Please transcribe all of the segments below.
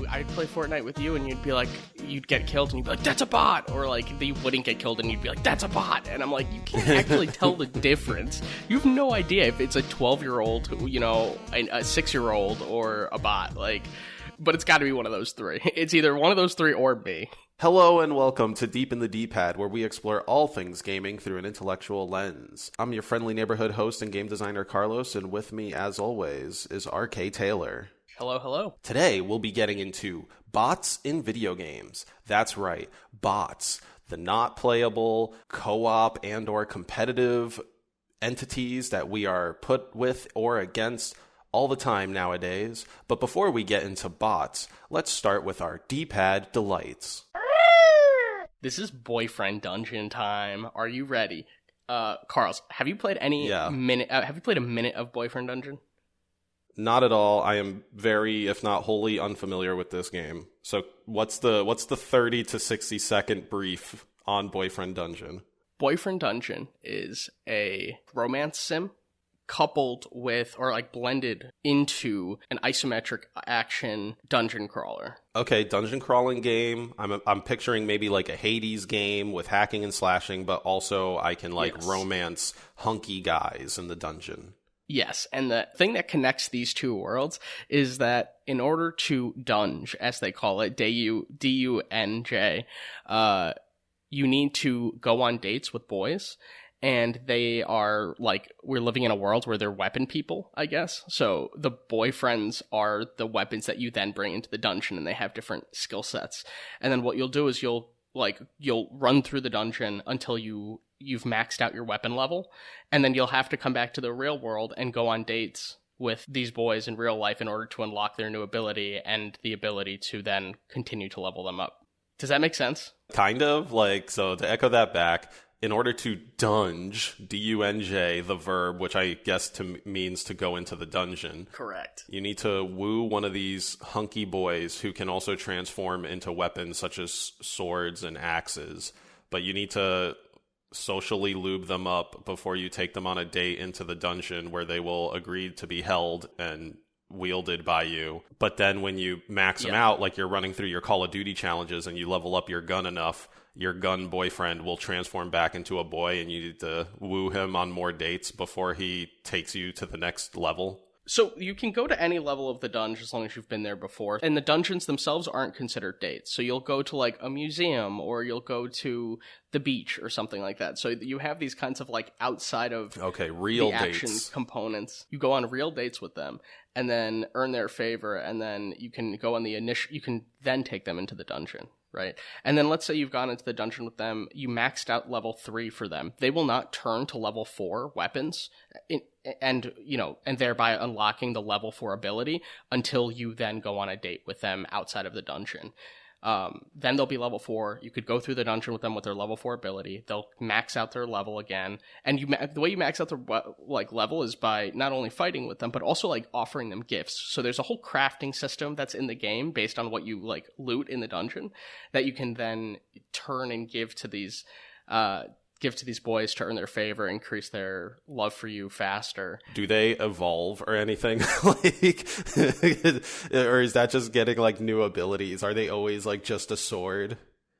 I'd play Fortnite with you and you'd be like, you'd get killed and you'd be like, that's a bot. Or like, you wouldn't get killed and you'd be like, that's a bot. And I'm like, you can't actually tell the difference. You have no idea if it's a 12-year-old, you know, a 6-year-old or a bot. Like, but it's got to be one of those three. It's either one of those three or me. Hello and welcome to Deep in the D-Pad, where we explore all things gaming through an intellectual lens. I'm your friendly neighborhood host and game designer Carlos, and with me, as always, is RK Taylor. Hello, hello. Today, we'll be getting into bots in video games. That's right, bots. The not playable, co-op, and or competitive entities that we are put with or against all the time nowadays. But before we get into bots, let's start with our D-Pad delights. This is boyfriend dungeon time. Are you ready? Carlos, have you played minute? Have you played a minute of boyfriend dungeon? Not at all. I am very, if not wholly, unfamiliar with this game. So what's the 30 to 60 second brief on Boyfriend Dungeon? Boyfriend Dungeon is a romance sim coupled with, or like blended into, an isometric action dungeon crawler. Okay, dungeon crawling game. I'm picturing maybe like a Hades game with hacking and slashing, but also I can romance hunky guys in the dungeon. Yes, and the thing that connects these two worlds is that in order to dunge, as they call it, D-U-N-J, you need to go on dates with boys, and they are, like, we're living in a world where they're weapon people, I guess. So the boyfriends are the weapons that you then bring into the dungeon, and they have different skill sets. And then what you'll do is you'll run through the dungeon until you've maxed out your weapon level, and then you'll have to come back to the real world and go on dates with these boys in real life in order to unlock their new ability and the ability to then continue to level them up. Does that make sense? Kind of. Like, so to echo that back, in order to dunge, D-U-N-J, the verb, which I guess means to go into the dungeon. Correct. You need to woo one of these hunky boys who can also transform into weapons such as swords and axes. But you need to socially lube them up before you take them on a date into the dungeon, where they will agree to be held and wielded by you. But then when you max them out, like you're running through your Call of Duty challenges and you level up your gun enough, your gun boyfriend will transform back into a boy, and you need to woo him on more dates before he takes you to the next level. So you can go to any level of the dungeon as long as you've been there before. And the dungeons themselves aren't considered dates. So you'll go to like a museum, or you'll go to the beach or something like that. So you have these kinds of like outside of real the action dates components. You go on real dates with them and then earn their favor. And then you can go on you can then take them into the dungeon. Right. And then let's say you've gone into the dungeon with them, you maxed out level 3 for them. They will not turn to level 4 weapons and thereby unlocking the level 4 ability until you then go on a date with them outside of the dungeon. Then they'll be level 4. You could go through the dungeon with them with their level 4 ability. They'll max out their level again. And the way you max out their level is by not only fighting with them, but also like offering them gifts. So there's a whole crafting system that's in the game based on what you like loot in the dungeon that you can then turn and give to these boys to earn their favor, increase their love for you faster. Do they evolve or anything? Or is that just getting like new abilities? Are they always like just a sword?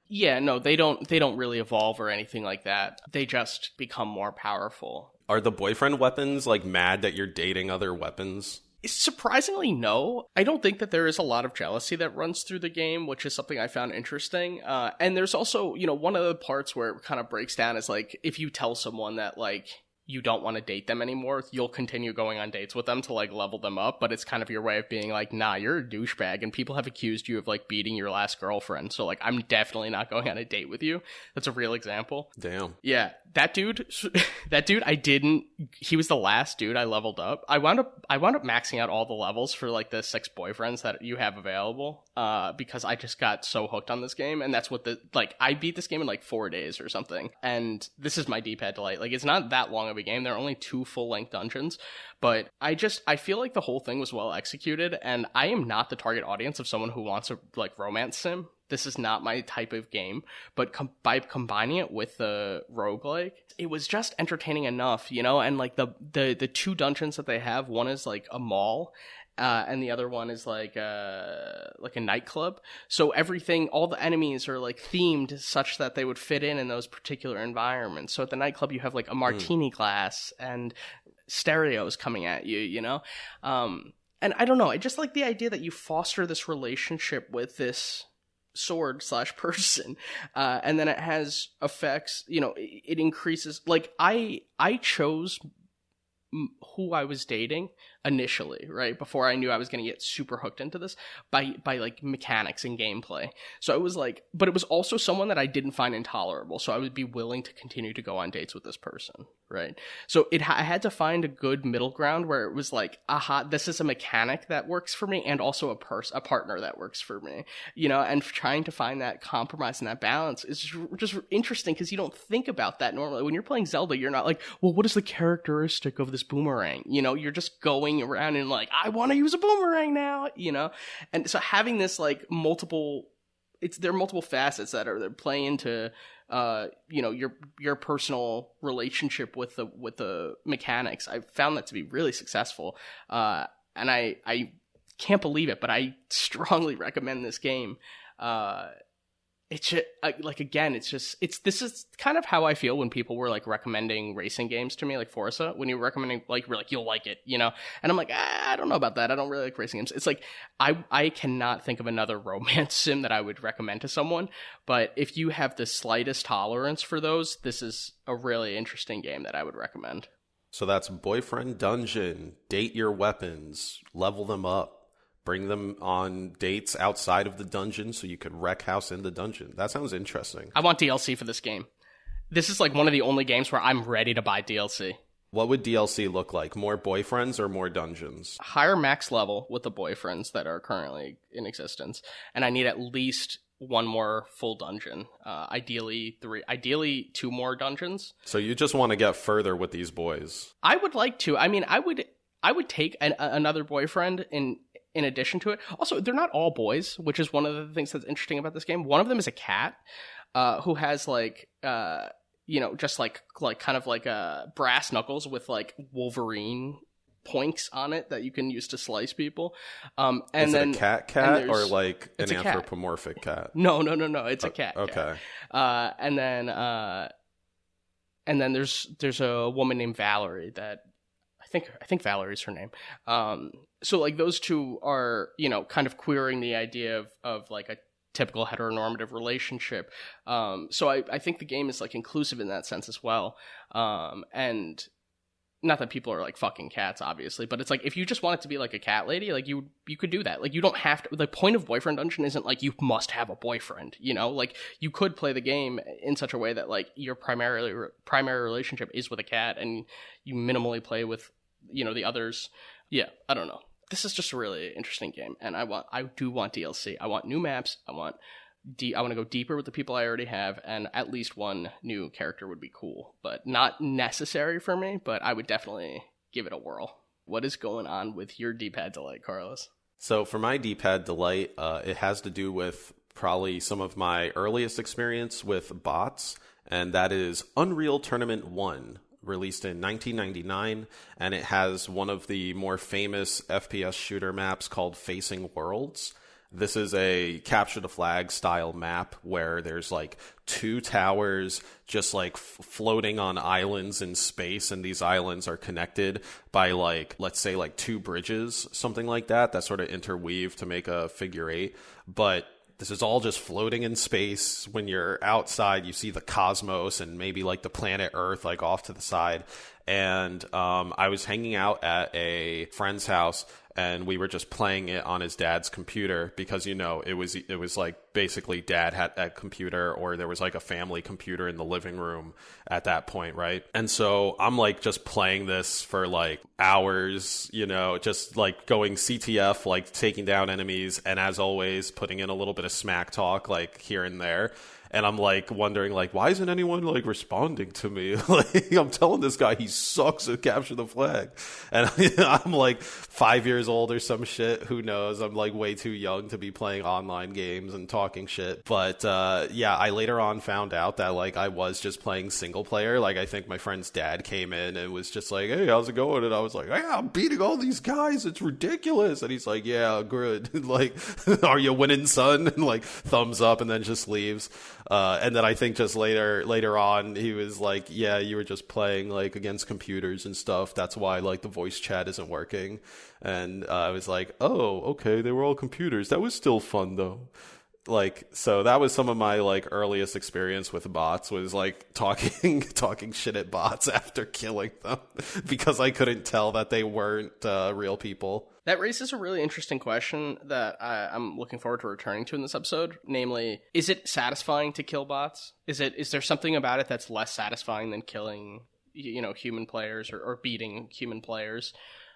Yeah, no, they don't really evolve or anything like that. They just become more powerful. Are the boyfriend weapons like mad that you're dating other weapons? Surprisingly, no. I don't think that there is a lot of jealousy that runs through the game, which is something I found interesting. And there's also, one of the parts where it kind of breaks down is like, if you tell someone that like you don't want to date them anymore, you'll continue going on dates with them to like level them up, but it's kind of your way of being like, nah, you're a douchebag, and people have accused you of like beating your last girlfriend, so like I'm definitely not going on a date with you. That's a real example. Damn. Yeah, that dude he was the last dude I leveled up. I wound up maxing out all the levels for like the 6 boyfriends that you have available, because I just got so hooked on this game, and that's what I beat this game in like 4 days or something, and this is my D-pad delight. Like, it's not that long of a game. There are only 2 full-length dungeons, but I feel like the whole thing was well executed, and I am not the target audience of someone who wants a like romance sim, this is not my type of game. But by combining it with the roguelike, it was just entertaining enough, you know? And like the two dungeons that they have, one is like a mall, and the other one is like a nightclub. So everything, all the enemies are like themed such that they would fit in those particular environments. So at the nightclub, you have like a martini glass and stereos coming at you, you know? And I don't know, I just like the idea that you foster this relationship with this sword/person, and then it has effects, you know, it increases, like, I chose who I was dating initially, right, before I knew I was going to get super hooked into this, by like mechanics and gameplay. So it was like, but it was also someone that I didn't find intolerable, so I would be willing to continue to go on dates with this person, right? So I had to find a good middle ground where it was like, aha, this is a mechanic that works for me, and also a partner that works for me, you know. And trying to find that compromise and that balance is just interesting, because you don't think about that normally. When you're playing Zelda, you're not like, well, what is the characteristic of this boomerang? You know, you're just going around and like, I want to use a boomerang now, you know. And so having this like there are multiple facets that they're playing into you know, your personal relationship with the mechanics. I found that to be really successful, and I can't believe it, but I strongly recommend this game. It's just, like, again, this is kind of how I feel when people were like recommending racing games to me, like Forza. When you're recommending, like, we're like, you'll like it, you know. And I'm like, I don't know about that. I don't really like racing games. It's like I cannot think of another romance sim that I would recommend to someone. But if you have the slightest tolerance for those, this is a really interesting game that I would recommend. So that's Boyfriend Dungeon. Date your weapons, level them up. Bring them on dates outside of the dungeon so you could wreck house in the dungeon. That sounds interesting. I want DLC for this game. This is like one of the only games where I'm ready to buy DLC. What would DLC look like? More boyfriends or more dungeons? Higher max level with the boyfriends that are currently in existence. And I need at least one more full dungeon. Ideally 3. Ideally 2 more dungeons. So you just want to get further with these boys? I would like to. I mean, I would take another boyfriend in addition to it. Also, they're not all boys, which is one of the things that's interesting about this game. One of them is a cat, who has like, you know, just like kind of like brass knuckles with like Wolverine points on it that you can use to slice people. And is then it a cat or like an anthropomorphic cat? No. It's a cat. Okay. And then there's a woman named Valerie that I think Valerie's her name. So like those two are, you know, kind of queering the idea of like a typical heteronormative relationship. So I think the game is like inclusive in that sense as well. And not that people are like fucking cats, obviously, but it's like, if you just want it to be like a cat lady, like you could do that. Like, you don't have to. The point of Boyfriend Dungeon isn't like you must have a boyfriend, you know. Like, you could play the game in such a way that like your primary relationship is with a cat, and you minimally play with, you know, the others. Yeah, I don't know. This is just a really interesting game, and I do want DLC. I want new maps. I want to go deeper with the people I already have, and at least one new character would be cool, but not necessary for me, but I would definitely give it a whirl. What is going on with your D-pad delight, Carlos? So for my D-pad delight, it has to do with probably some of my earliest experience with bots, and that is Unreal Tournament 1, released in 1999, and it has one of the more famous FPS shooter maps called Facing Worlds. This is a capture the flag style map where there's like 2 towers just like floating on islands in space, and these islands are connected by like, let's say like 2 bridges, something like that sort of interweave to make a figure 8. But this is all just floating in space. When you're outside, you see the cosmos and maybe like the planet Earth like off to the side. And I was hanging out at a friend's house, and we were just playing it on his dad's computer because, you know, it was like basically dad had that computer, or there was like a family computer in the living room at that point, right? And so I'm like just playing this for like hours, you know, just like going CTF, like taking down enemies, and as always, putting in a little bit of smack talk like here and there. And I'm like wondering like, why isn't anyone like responding to me? Like I'm telling this guy he sucks at capture the flag. And I'm like 5 years old or some shit. Who knows? I'm like way too young to be playing online games and talking shit. But yeah, I later on found out that like I was just playing single player. Like I think my friend's dad came in and was just like, hey, how's it going? And I was like, yeah, I'm beating all these guys. It's ridiculous. And he's like, yeah, good. Like, are you winning, son? And like thumbs up and then just leaves. And then I think just later on, he was like, yeah, you were just playing like against computers and stuff. That's why like the voice chat isn't working. And I was like, oh, okay, they were all computers. That was still fun though. Like, so that was some of my like earliest experience with bots, was like talking shit at bots after killing them because I couldn't tell that they weren't real people. That raises a really interesting question that I'm looking forward to returning to in this episode. Namely, is it satisfying to kill bots? Is there something about it that's less satisfying than killing, human players or beating human players?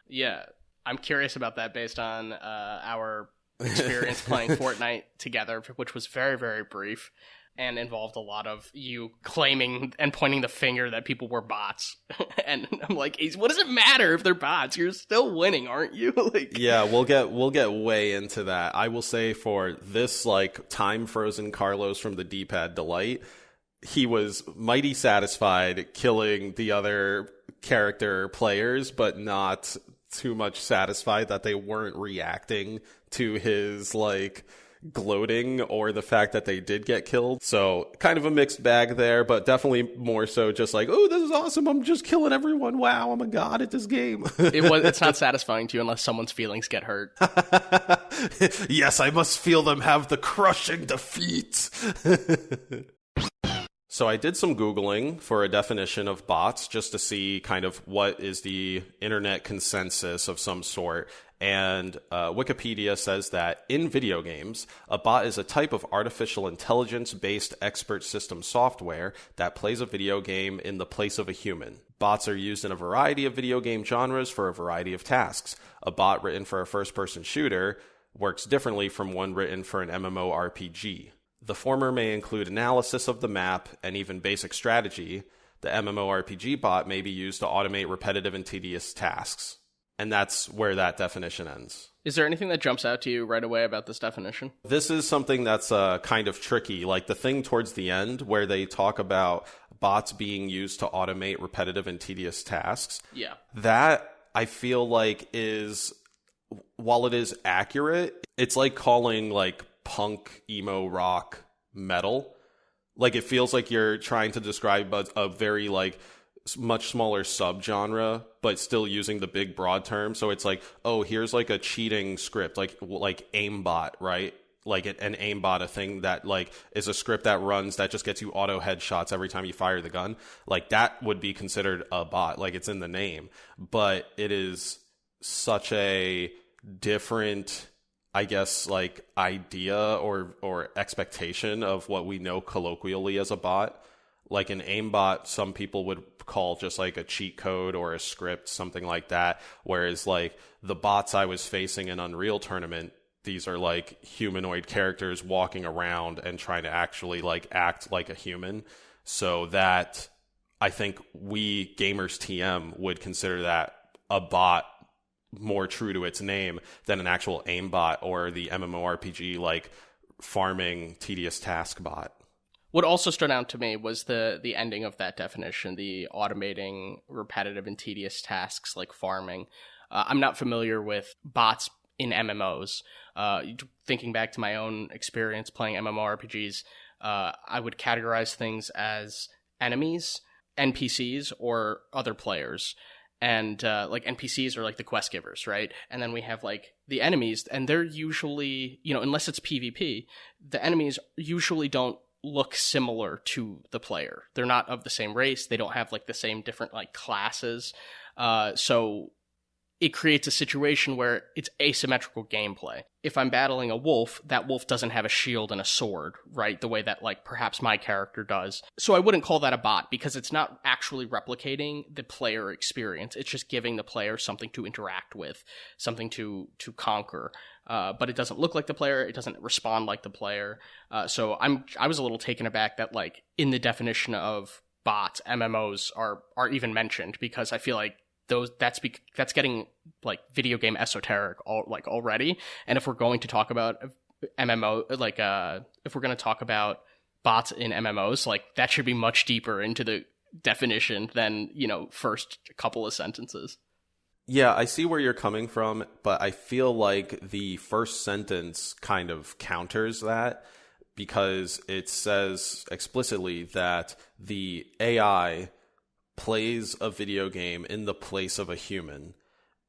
Yeah, I'm curious about that based on our experience playing Fortnite together, which was very, very brief and involved a lot of you claiming and pointing the finger that people were bots. And I'm like, what does it matter if they're bots? You're still winning, aren't you? Like, yeah, we'll get way into that. I will say for this like time frozen Carlos from the D-pad delight, he was mighty satisfied killing the other character players, but not too much satisfied that they weren't reacting to his like gloating or the fact that they did get killed. So kind of a mixed bag there, but definitely more so just like, oh, this is awesome, I'm just killing everyone, wow, I'm a god at this game. It's not satisfying to you unless someone's feelings get hurt. Yes, I must feel them have the crushing defeat. So I did some Googling for a definition of bots just to see kind of what is the internet consensus of some sort. And Wikipedia says that in video games, a bot is a type of artificial intelligence-based expert system software that plays a video game in the place of a human. Bots are used in a variety of video game genres for a variety of tasks. A bot written for a first-person shooter works differently from one written for an MMORPG. The former may include analysis of the map and even basic strategy. The MMORPG bot may be used to automate repetitive and tedious tasks. And that's where that definition ends. Is there anything that jumps out to you right away about this definition? This is something that's kind of tricky. Like the thing towards the end where they talk about bots being used to automate repetitive and tedious tasks. Yeah. That, I feel like, is, while it is accurate, it's like calling like punk, emo, rock, metal. Like it feels like you're trying to describe a very like much smaller subgenre, but still using the big broad term. So it's like, oh, here's like a cheating script, like aimbot, right? Like an aimbot, a thing that like is a script that runs that just gets you auto headshots every time you fire the gun. Like that would be considered a bot. Like it's in the name, but it is such a different, I guess, like idea or expectation of what we know colloquially as a bot. Like an aimbot, some people would call just like a cheat code or a script, something like that. Whereas like the bots I was facing in Unreal Tournament, these are like humanoid characters walking around and trying to actually like act like a human. So that, I think we Gamers TM would consider that a bot more true to its name than an actual aimbot or the MMORPG like farming tedious task bot. What also stood out to me was the ending of that definition, the automating repetitive and tedious tasks like farming. I'm not familiar with bots in MMOs. Thinking back to my own experience playing MMORPGs, I would categorize things as enemies, NPCs, or other players. And like NPCs are like the quest givers, right? And then we have like the enemies, and they're usually, unless it's PvP, the enemies usually don't look similar to the player. They're not of the same race. They don't have like the same different like classes. So it creates a situation where it's asymmetrical gameplay. If I'm battling a wolf, that wolf doesn't have a shield and a sword, right? The way that, like, perhaps my character does. So I wouldn't call that a bot, because it's not actually replicating the player experience. It's just giving the player something to interact with, something to conquer. But it doesn't look like the player. It doesn't respond like the player. So I was a little taken aback that, like, in the definition of bots, MMOs are even mentioned, because I feel like that's getting, like, video game esoteric already. And if we're going to talk about MMO, like, if we're going to talk about bots in MMOs, like, that should be much deeper into the definition than, first couple of sentences. Yeah, I see where you're coming from, but I feel like the first sentence kind of counters that, because it says explicitly that the AI plays a video game in the place of a human.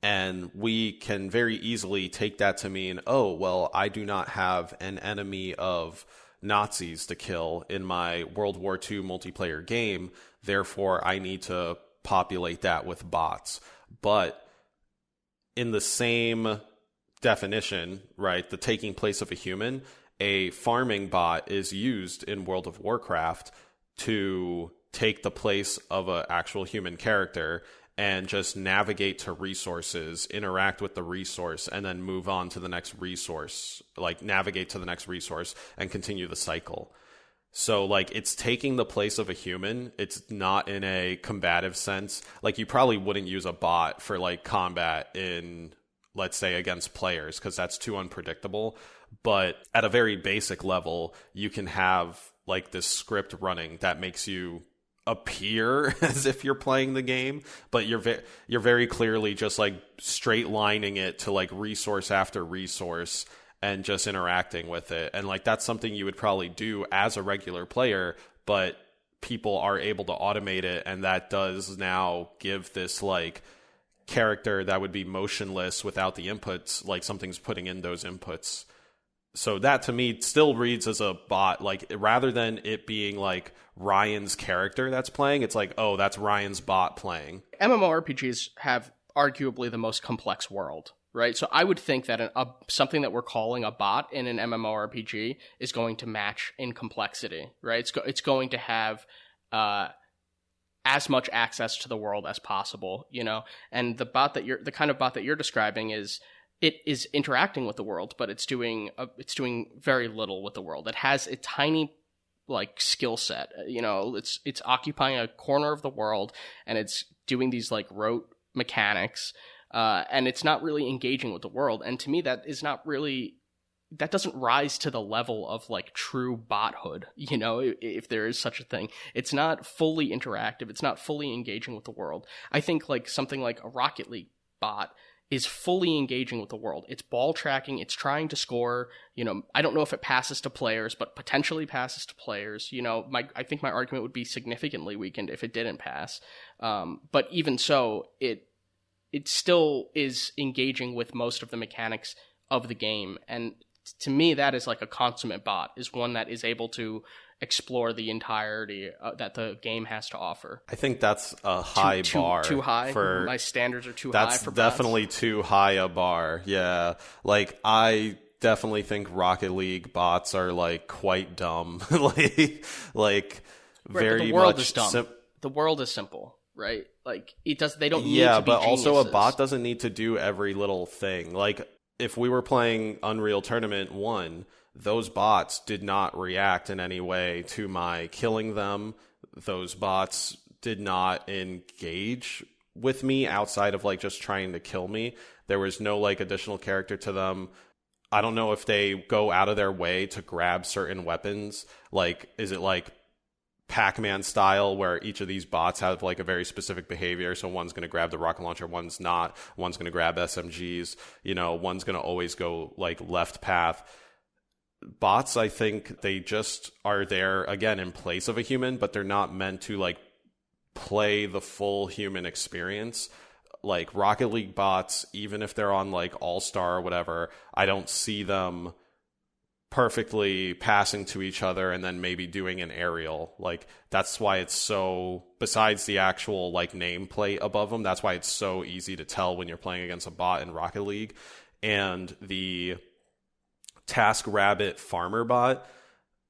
And we can very easily take that to mean, oh, well, I do not have an enemy of Nazis to kill in my World War II multiplayer game, therefore I need to populate that with bots. But in the same definition, right, the taking place of a human, a farming bot is used in World of Warcraft to take the place of an actual human character and just navigate to resources, interact with the resource, and then move on to the next resource, like navigate to the next resource and continue the cycle. So, like, it's taking the place of a human. It's not in a combative sense. Like, you probably wouldn't use a bot for, like, combat in, let's say, against players, because that's too unpredictable. But at a very basic level, you can have, like, this script running that makes you appear as if you're playing the game, but you're very clearly just, like, straight lining it to, like, resource after resource and just interacting with it. And, like, that's something you would probably do as a regular player, but people are able to automate it, and that does now give this, like, character that would be motionless without the inputs, like something's putting in those inputs. So that, to me, still reads as a bot. Like, rather than it being, like, Ryan's character that's playing, it's like, oh, that's Ryan's bot playing. MMORPGs have arguably the most complex world, right? So I would think that something that we're calling a bot in an MMORPG is going to match in complexity, right? It's going to have as much access to the world as possible, And the kind of bot that you're describing is, it is interacting with the world, but it's doing very little with the world. It has a tiny, like, skill set. It's occupying a corner of the world, and it's doing these, like, rote mechanics, and it's not really engaging with the world. And to me, that doesn't rise to the level of, like, true bothood. If there is such a thing, it's not fully interactive. It's not fully engaging with the world. I think, like, something like a Rocket League bot is fully engaging with the world. It's ball tracking. It's trying to score. I don't know if it passes to players, but potentially passes to players. I think my argument would be significantly weakened if it didn't pass. But even so, it still is engaging with most of the mechanics of the game. And to me, that is, like, a consummate bot, is one that is able to explore the entirety that the game has to offer. I think that's a high bar. Too high? My standards are too high for bots? That's definitely too high a bar, yeah. Like, I definitely think Rocket League bots are, like, quite dumb. like very the world much... is dumb. The world is simple, right? Like, they don't need yeah, to be but geniuses. Also a bot doesn't need to do every little thing. Like, if we were playing Unreal Tournament 1... those bots did not react in any way to my killing them. Those bots did not engage with me outside of, like, just trying to kill me. There was no, like, additional character to them. I don't know if they go out of their way to grab certain weapons. Like, is it, like, Pac-Man style, where each of these bots have, like, a very specific behavior? So one's going to grab the rocket launcher, one's not. One's going to grab SMGs. One's going to always go, like, left path. Bots, I think they just are there, again, in place of a human, but they're not meant to, like, play the full human experience. Like, Rocket League bots, even if they're on, like, All-Star or whatever, I don't see them perfectly passing to each other and then maybe doing an aerial. Like, that's why it's so, besides the actual like nameplate above them, that's why it's so easy to tell when you're playing against a bot in Rocket League. And the TaskRabbit farmer bot,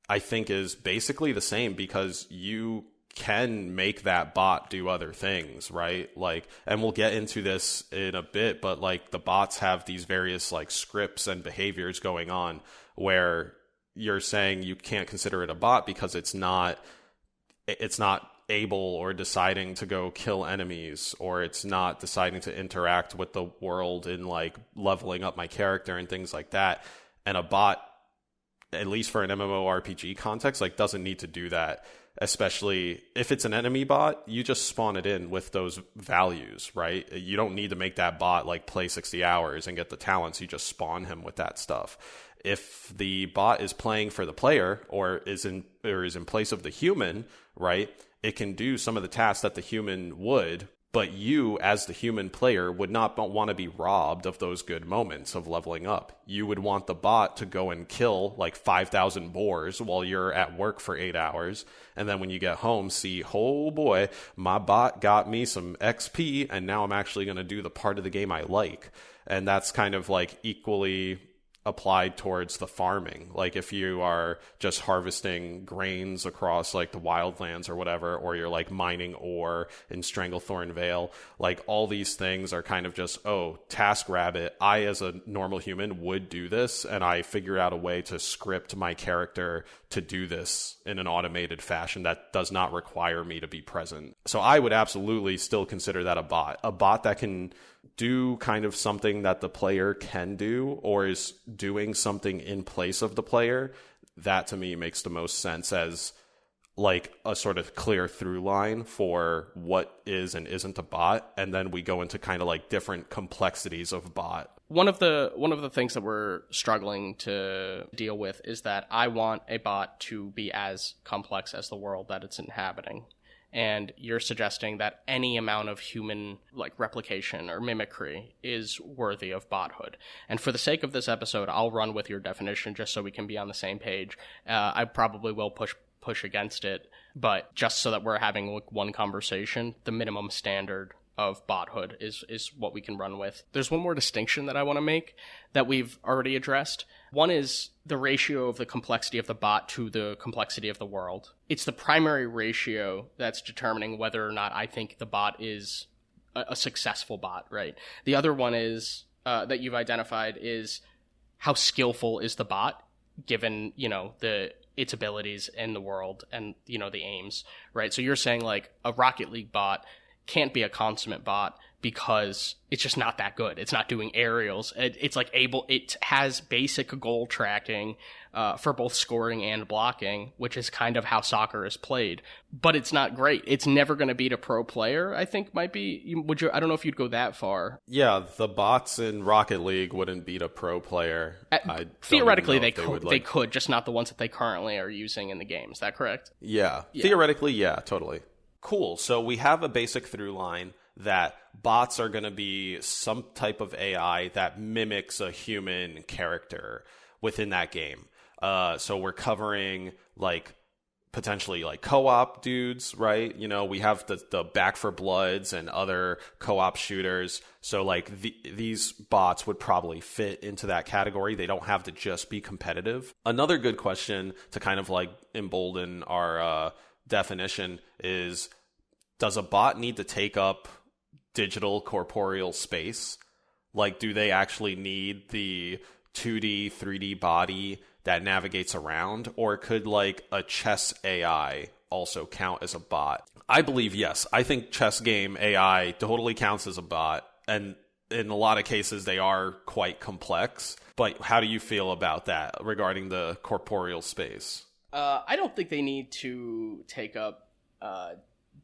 I think, is basically the same, because you can make that bot do other things, right? Like, and we'll get into this in a bit, but like the bots have these various like scripts and behaviors going on where you're saying you can't consider it a bot because it's not able or deciding to go kill enemies, or it's not deciding to interact with the world in like leveling up my character and things like that. And a bot, at least for an MMORPG context, like doesn't need to do that. Especially if it's an enemy bot, you just spawn it in with those values, right? You don't need to make that bot like play 60 hours and get the talents. You just spawn him with that stuff. If the bot is playing for the player or is in place of the human, right, it can do some of the tasks that the human would, but you as the human player would not want to be robbed of those good moments of leveling up. You would want the bot to go and kill like 5,000 boars while you're at work for 8 hours. And then when you get home, see, oh boy, my bot got me some XP and now I'm actually going to do the part of the game I like. And that's kind of like equally applied towards the farming. Like if you are just harvesting grains across like the wildlands or whatever, or you're like mining ore in Stranglethorn Vale, like all these things are kind of just, oh, TaskRabbit, I as a normal human would do this, and I figured out a way to script my character to do this in an automated fashion that does not require me to be present. So I would absolutely still consider that a bot that can do kind of something that the player can do, or is doing something in place of the player. That to me makes the most sense as like a sort of clear through line for what is and isn't a bot. And then we go into kind of like different complexities of bot. One of the things that we're struggling to deal with is that I want a bot to be as complex as the world that it's inhabiting. And you're suggesting that any amount of human like replication or mimicry is worthy of bothood. And for the sake of this episode, I'll run with your definition just so we can be on the same page. I probably will push against it, but just so that we're having like one conversation, the minimum standard of bothood is what we can run with. There's one more distinction that I want to make that we've already addressed. One is the ratio of the complexity of the bot to the complexity of the world. It's the primary ratio that's determining whether or not I think the bot is a successful bot, right? The other one is that you've identified is how skillful is the bot given, its abilities in the world and, the aims, right? So you're saying like a Rocket League bot can't be a consummate bot because it's just not that good. It's not doing aerials. It has basic goal tracking for both scoring and blocking, which is kind of how soccer is played. But it's not great. It's never going to beat a pro player, I think might be. I don't know if you'd go that far. Yeah, the bots in Rocket League wouldn't beat a pro player. Theoretically, they could, just not the ones that they currently are using in the game. Is that correct? Yeah. Theoretically, yeah, totally. Cool. So we have a basic through line that bots are going to be some type of AI that mimics a human character within that game. So we're covering like potentially like co-op dudes, right? We have the Back 4 Bloods and other co-op shooters. So like these bots would probably fit into that category. They don't have to just be competitive. Another good question to kind of like embolden our definition is, does a bot need to take up digital corporeal space? Like, do they actually need the 2D, 3D body that navigates around? Or could like a chess AI also count as a bot? I believe yes. I think chess game AI totally counts as a bot. And in a lot of cases, they are quite complex. But how do you feel about that regarding the corporeal space? I don't think they need to take up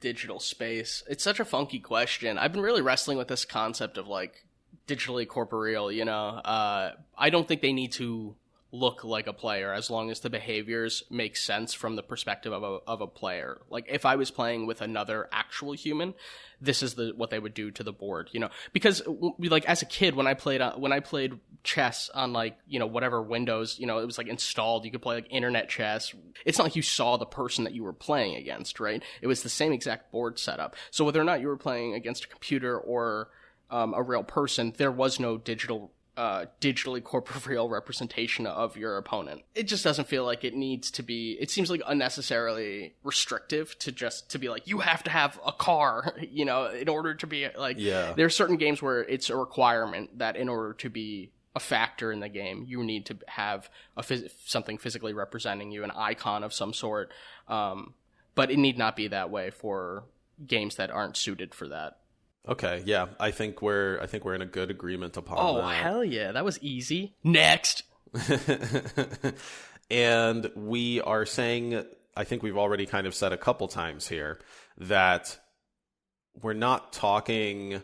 digital space. It's such a funky question. I've been really wrestling with this concept of like digitally corporeal, I don't think they need to look like a player as long as the behaviors make sense from the perspective of a player. Like if I was playing with another actual human, this is what they would do to the board, because like as a kid when I played chess on like, whatever Windows, it was like installed. You could play like internet chess. It's not like you saw the person that you were playing against, right? It was the same exact board setup. So whether or not you were playing against a computer or a real person, there was no digitally corporeal representation of your opponent. It just doesn't feel like it needs to be. It seems like unnecessarily restrictive to be like, you have to have a car, in order to be like, there are certain games where it's a requirement that in order to be a factor in the game, you need to have something physically representing you, an icon of some sort. But it need not be that way for games that aren't suited for that. Okay, yeah, I think we're in a good agreement upon that. Oh, hell yeah, that was easy. Next. And we are saying, I think we've already kind of said a couple times here, that we're not talking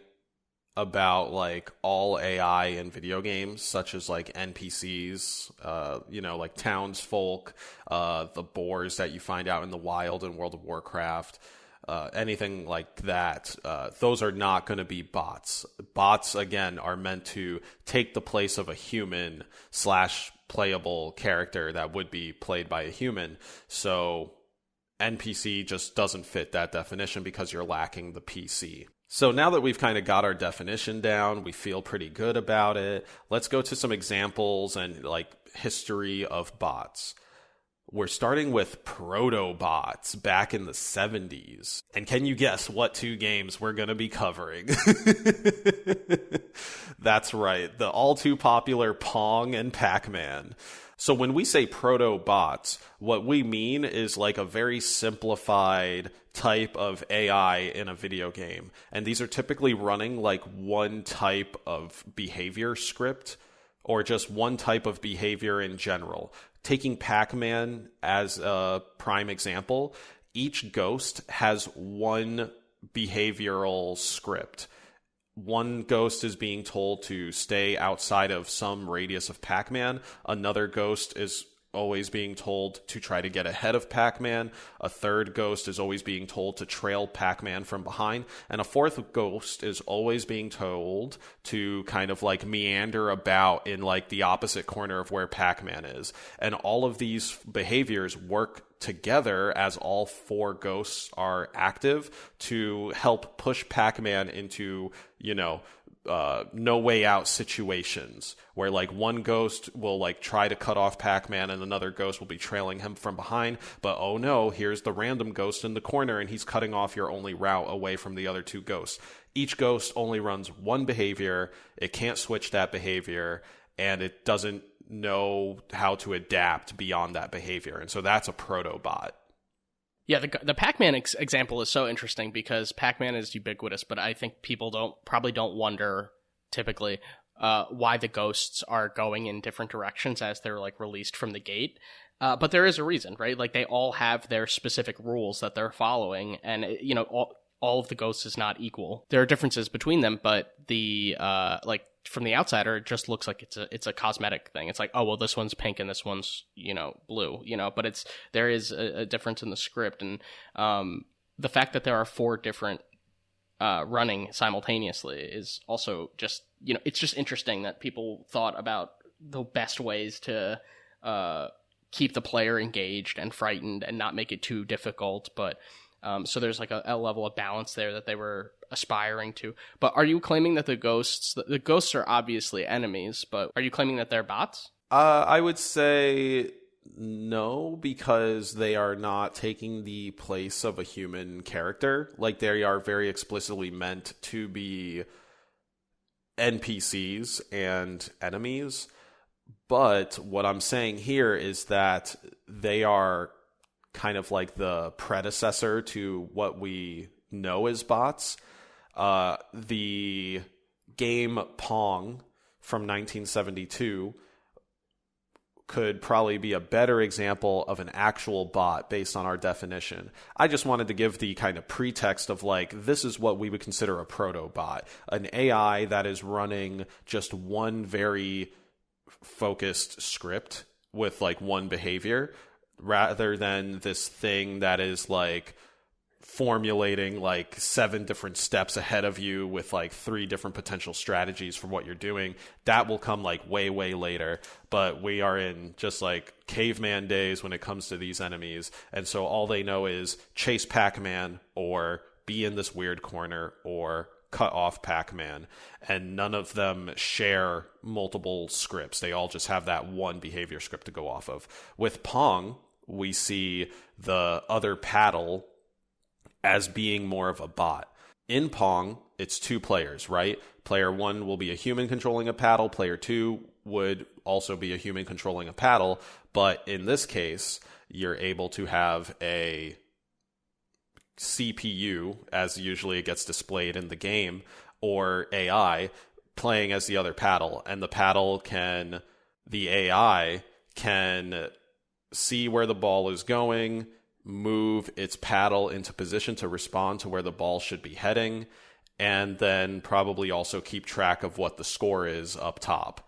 about like all AI in video games, such as like NPCs, like townsfolk, the boars that you find out in the wild in World of Warcraft. Anything like that, those are not going to be bots. Bots, again, are meant to take the place of a human / playable character that would be played by a human. So NPC just doesn't fit that definition because you're lacking the PC. So now that we've kind of got our definition down, we feel pretty good about it. Let's go to some examples and like history of bots. We're starting with proto-bots back in the 70s. And can you guess what 2 games we're going to be covering? That's right, the all-too-popular Pong and Pac-Man. So when we say proto-bots, what we mean is like a very simplified type of AI in a video game. And these are typically running like one type of behavior script or just one type of behavior in general. Taking Pac-Man as a prime example, each ghost has one behavioral script. One ghost is being told to stay outside of some radius of Pac-Man. Another ghost is always being told to try to get ahead of Pac-Man. A third ghost is always being told to trail Pac-Man from behind. And a fourth ghost is always being told to kind of like meander about in like the opposite corner of where Pac-Man is. And all of these behaviors work together as all 4 ghosts are active to help push Pac-Man into, no way out situations where like one ghost will like try to cut off Pac-Man and another ghost will be trailing him from behind, but oh no, here's the random ghost in the corner and he's cutting off your only route away from the other 2 ghosts. Each ghost only runs one behavior, it can't switch that behavior, and it doesn't know how to adapt beyond that behavior. And so that's a proto-bot. Yeah, the Pac-Man example is so interesting because Pac-Man is ubiquitous, but I think people probably don't wonder typically why the ghosts are going in different directions as they're like released from the gate. But there is a reason, right? Like they all have their specific rules that they're following, and all of the ghosts is not equal. There are differences between them, but the from the outsider, it just looks like it's a cosmetic thing. It's like, oh well, this one's pink and this one's blue, but there is a difference in the script, and the fact that there are 4 different running simultaneously is also just it's just interesting that people thought about the best ways to keep the player engaged and frightened and not make it too difficult, but. So there's like a level of balance there that they were aspiring to. But are you claiming that the ghosts are obviously enemies, but are you claiming that they're bots? I would say no, because they are not taking the place of a human character. Like they are very explicitly meant to be NPCs and enemies. But what I'm saying here is that they are kind of like the predecessor to what we know as bots. The game Pong from 1972 could probably be a better example of an actual bot based on our definition. I just wanted to give the kind of pretext of like, this is what we would consider a proto-bot, an AI that is running just one very focused script with like one behavior, rather than this thing that is like formulating like 7 different steps ahead of you with like 3 different potential strategies for what you're doing. That will come like way, way later. But we are in just like caveman days when it comes to these enemies. And so all they know is chase Pac-Man or be in this weird corner or cut off Pac-Man. And none of them share multiple scripts. They all just have that one behavior script to go off of. With Pong, we see the other paddle as being more of a bot. In Pong, it's 2 players, right? Player 1 will be a human controlling a paddle. Player 2 would also be a human controlling a paddle. But in this case, you're able to have a CPU, as usually it gets displayed in the game, or AI playing as the other paddle. And the AI can see where the ball is going, move its paddle into position to respond to where the ball should be heading, and then probably also keep track of what the score is up top.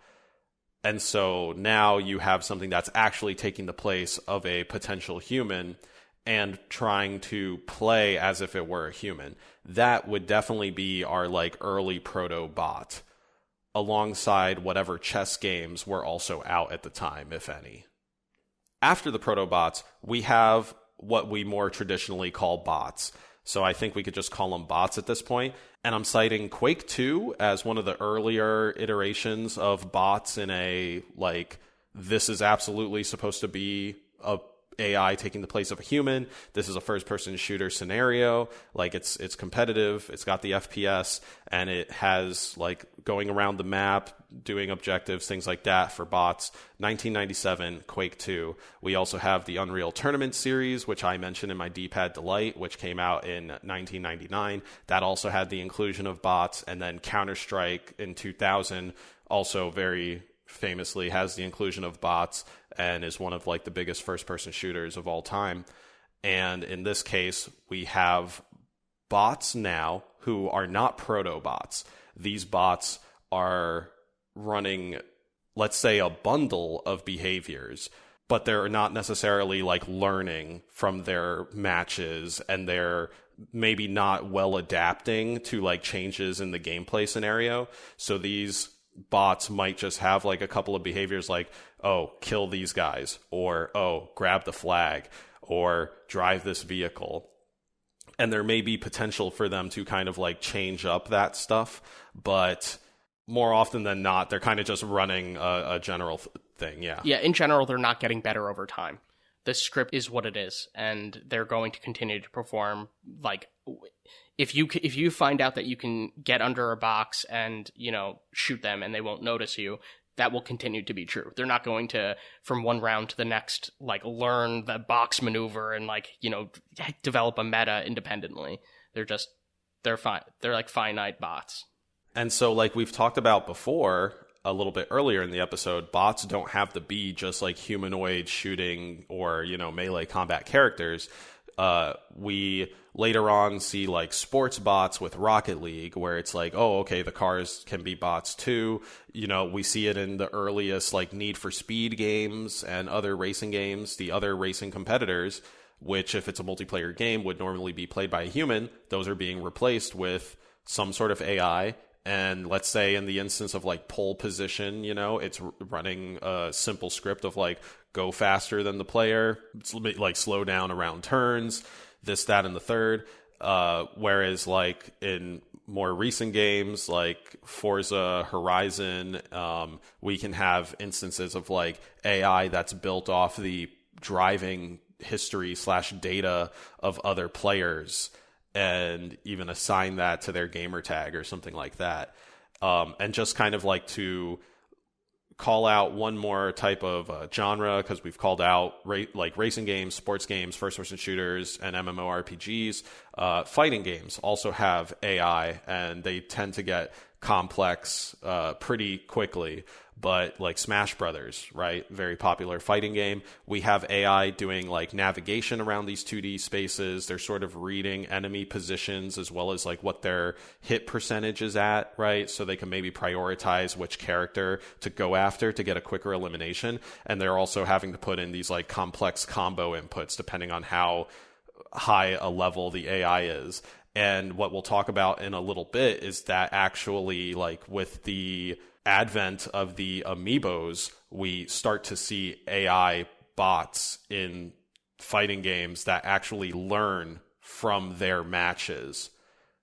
And so now you have something that's actually taking the place of a potential human and trying to play as if it were a human. That would definitely be our like early proto bot, alongside whatever chess games were also out at the time, if any. After the proto bots, we have what we more traditionally call bots. So I think we could just call them bots at this point. And I'm citing Quake 2 as one of the earlier iterations of bots in a, like, this is absolutely supposed to be a AI taking the place of a human. This is a first-person shooter scenario. Like, it's competitive. It's got the FPS, and it has, like, going around the map, doing objectives, things like that for bots. 1997, Quake 2. We also have the Unreal Tournament series, which I mentioned in my D-Pad Delight, which came out in 1999. That also had the inclusion of bots. And then Counter-Strike in 2000, also very famously has the inclusion of bots and is one of like the biggest first-person shooters of all time. And in this case, we have bots now who are not proto-bots. These bots are running, let's say, a bundle of behaviors, but they're not necessarily like learning from their matches, and they're maybe not well adapting to like changes in the gameplay scenario. So these bots might just have like a couple of behaviors like, oh, kill these guys, or oh, grab the flag, or drive this vehicle. And there may be potential for them to kind of like change up that stuff, but more often than not, they're kind of just running a general thing. Yeah, in general, they're not getting better over time. The script is what it is, and they're going to continue to perform. Like, if you find out that you can get under a box and, you know, shoot them and they won't notice you, that will continue to be true. They're not going to, from one round to the next, like, learn the box maneuver and, like, you know, develop a meta independently. They're fine. They're like finite bots. And so, like we've talked about before, a little bit earlier in the episode, bots don't have to be just like humanoid shooting or, you know, melee combat characters. We later on see like sports bots with Rocket League, where it's like, oh, okay, the cars can be bots too. You know, we see it in the earliest like Need for Speed games and other racing games. The other racing competitors, which if it's a multiplayer game would normally be played by a human, those are being replaced with some sort of AI. And let's say in the instance of like pole position, you know, it's running a simple script of like go faster than the player, like slow down around turns, this, that, and the third. Whereas like in more recent games like Forza Horizon, we can have instances of like AI that's built off the driving history / data of other players, and even assign that to their gamer tag or something like that. And just kind of like to call out one more type of genre, because we've called out like racing games, sports games, first-person shooters, and MMORPGs. Fighting games also have AI, and they tend to get complex pretty quickly. But like Smash Brothers, right? Very popular fighting game. We have AI doing like navigation around these 2D spaces. They're sort of reading enemy positions as well as like what their hit percentage is at, right? So they can maybe prioritize which character to go after to get a quicker elimination. And they're also having to put in these like complex combo inputs depending on how high a level the AI is. And what we'll talk about in a little bit is that actually, like, with the advent of the amiibos, we start to see AI bots in fighting games that actually learn from their matches,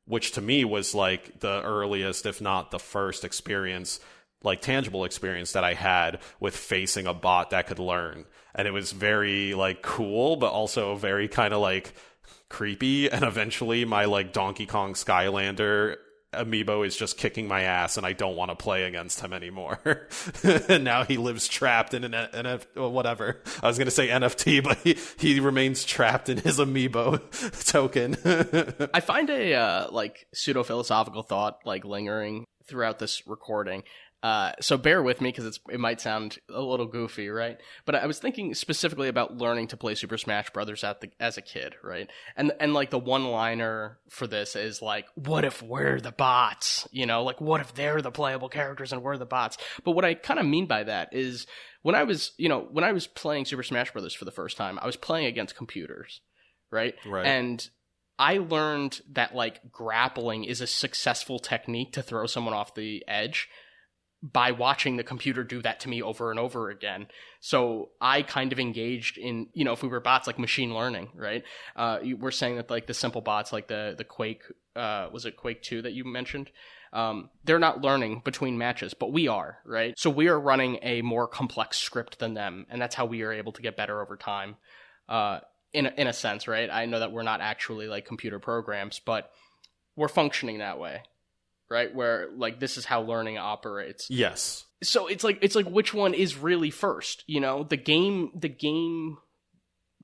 which to me was like the earliest, if not the first experience, like tangible experience that I had with facing a bot that could learn. And it was very like cool, but also very kind of like creepy. And eventually my like Donkey Kong Skylander amiibo is just kicking my ass and I don't want to play against him anymore. And now he lives trapped in an whatever. I was going to say NFT, but he remains trapped in his amiibo token. I find a like pseudo-philosophical thought like lingering throughout this recording. So bear with me because it might sound a little goofy, right? But I was thinking specifically about learning to play Super Smash Brothers as a kid, right? And like the one-liner for this is like, what if we're the bots? You know, like what if they're the playable characters and we're the bots? But what I kind of mean by that is when I was playing Super Smash Brothers for the first time, I was playing against computers, right? Right. And I learned that like grappling is a successful technique to throw someone off the edge by watching the computer do that to me over and over again. So I kind of engaged in, you know, if we were bots, like machine learning, right? We're saying that like the simple bots, like the Quake, was it Quake 2 that you mentioned? They're not learning between matches, but we are, right? So we are running a more complex script than them, and that's how we are able to get better over time, in a sense, right? I know that we're not actually like computer programs, but we're functioning that way. Right, where like this is how learning operates. Yes. So it's like which one is really first? You know, the game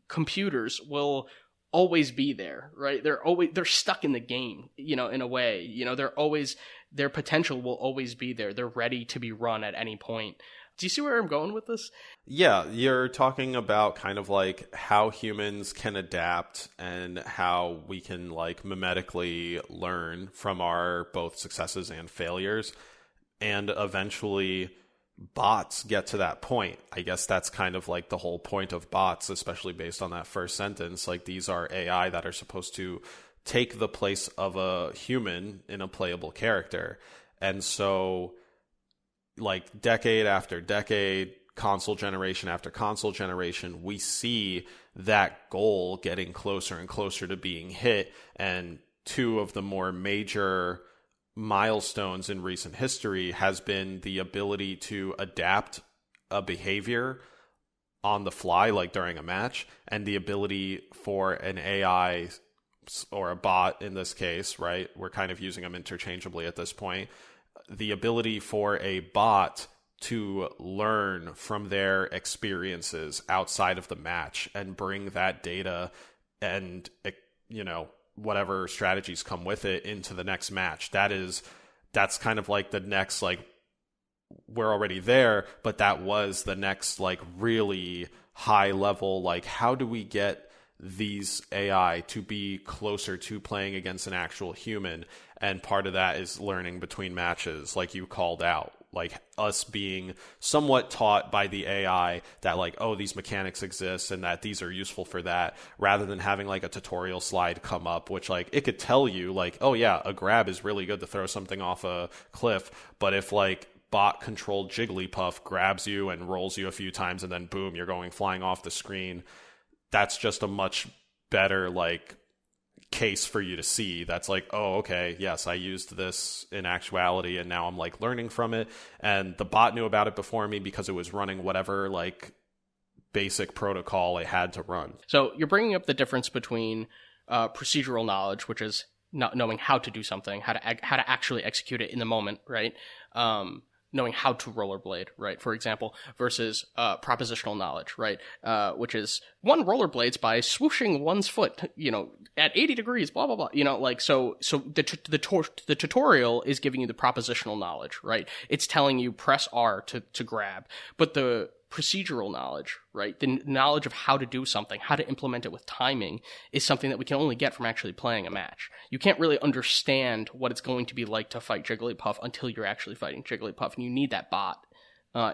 computers will always be there, right? They're stuck in the game, you know, in a way. You know, their potential will always be there. They're ready to be run at any point. Do you see where I'm going with this? Yeah, you're talking about kind of like how humans can adapt and how we can like mimetically learn from our both successes and failures. And eventually bots get to that point. I guess that's kind of like the whole point of bots, especially based on that first sentence. Like these are AI that are supposed to take the place of a human in a playable character. And so like decade after decade, console generation after console generation, we see that goal getting closer and closer to being hit. And two of the more major milestones in recent history has been the ability to adapt a behavior on the fly, like during a match, and the ability for an AI or a bot in this case, right? We're kind of using them interchangeably at this point. The ability for a bot to learn from their experiences outside of the match and bring that data and, you know, whatever strategies come with it into the next match. That's kind of like the next, like, we're already there, but that was the next, like, really high level, like, how do we get these AI to be closer to playing against an actual human? And part of that is learning between matches, like you called out, like us being somewhat taught by the AI that like, oh, these mechanics exist and that these are useful for that, rather than having like a tutorial slide come up, which like it could tell you like, oh yeah, a grab is really good to throw something off a cliff. But if like bot controlled Jigglypuff grabs you and rolls you a few times and then boom, you're going flying off the screen, that's just a much better like case for you to see. That's like, oh, okay, yes, I used this in actuality and now I'm like learning from it, and the bot knew about it before me because it was running whatever like basic protocol it had to run. So you're bringing up the difference between procedural knowledge, which is not knowing how to do something, how to actually execute it in the moment, right? Knowing how to rollerblade, right, for example, versus propositional knowledge, right, which is one rollerblades by swooshing one's foot, you know, at 80 degrees, blah, blah, blah, you know, like, so the tutorial is giving you the propositional knowledge, right? It's telling you press R to grab, but the procedural knowledge, right, the knowledge of how to do something, how to implement it with timing, is something that we can only get from actually playing a match. You can't really understand what it's going to be like to fight Jigglypuff until you're actually fighting Jigglypuff, and you need that bot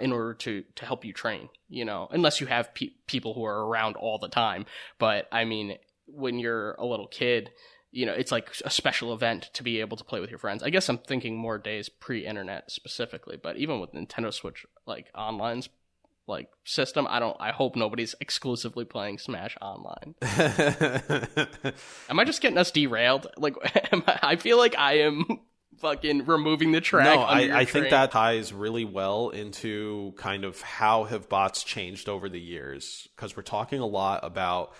in order to help you train, you know, unless you have people who are around all the time. But I mean, when you're a little kid, it's like a special event to be able to play with your friends. I guess I'm thinking more days pre-internet specifically, but even with Nintendo Switch like online's like system, I hope nobody's exclusively playing Smash online. Am I just getting us derailed? Like, I feel like I am fucking removing the track. No, I think that ties really well into kind of how have bots changed over the years, because we're talking a lot about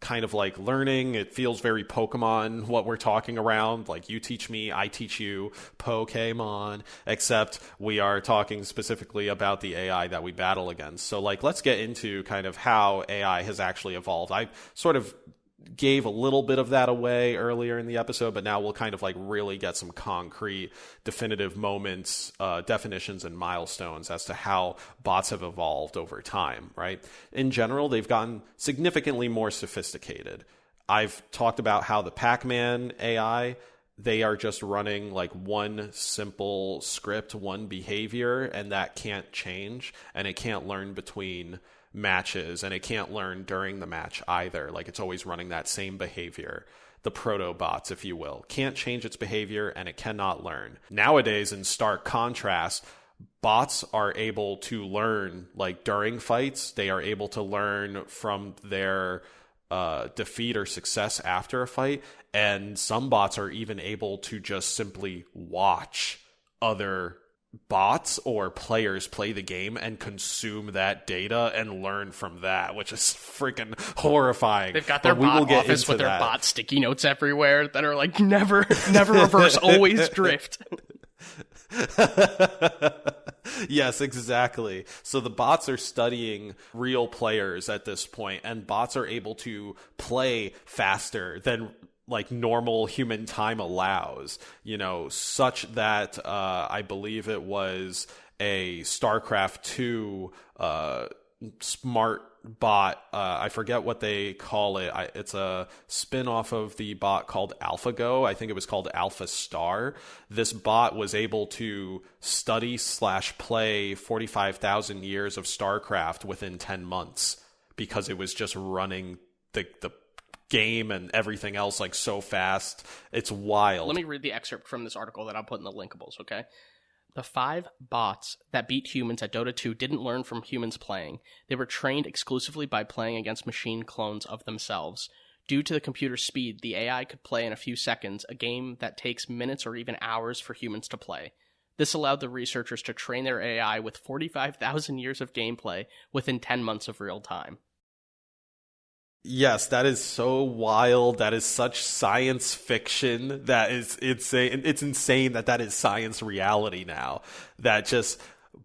kind of like learning. It feels very Pokemon what we're talking around, like you teach me, I teach you, Pokemon, except we are talking specifically about the AI that we battle against. So like, let's get into kind of how AI has actually evolved. I sort of gave a little bit of that away earlier in the episode, but now we'll kind of like really get some concrete, definitive moments, definitions and milestones as to how bots have evolved over time, right? In general, they've gotten significantly more sophisticated. I've talked about how the Pac-Man AI, they are just running like one simple script, one behavior, and that can't change, and it can't learn between matches, and it can't learn during the match either. Like, it's always running that same behavior. The proto bots, if you will, can't change its behavior, and it cannot learn. Nowadays, in stark contrast, bots are able to learn, like during fights, they are able to learn from their defeat or success after a fight, and some bots are even able to just simply watch other bots or players play the game and consume that data and learn from that, which is freaking horrifying. They've got their bot office with their bot sticky notes everywhere that are like, never reverse, always drift. Yes, exactly. So the bots are studying real players at this point, and bots are able to play faster than like normal human time allows, such that I believe it was a Starcraft 2 smart bot. I forget what they call it. It's a spin-off of the bot called AlphaGo. I think it was called Alpha Star. This bot was able to study/play 45,000 years of Starcraft within 10 months because it was just running the game and everything else like so fast. It's wild. Let me read the excerpt from this article that I'll put in the linkables, okay? The 5 bots that beat humans at Dota 2 didn't learn from humans playing. They were trained exclusively by playing against machine clones of themselves. Due to the computer's speed, the AI could play in a few seconds a game that takes minutes or even hours for humans to play. This allowed the researchers to train their AI with 45,000 years of gameplay within 10 months of real time. Yes, that is so wild. That is such science fiction. That is insane. It's insane that is science reality now. That just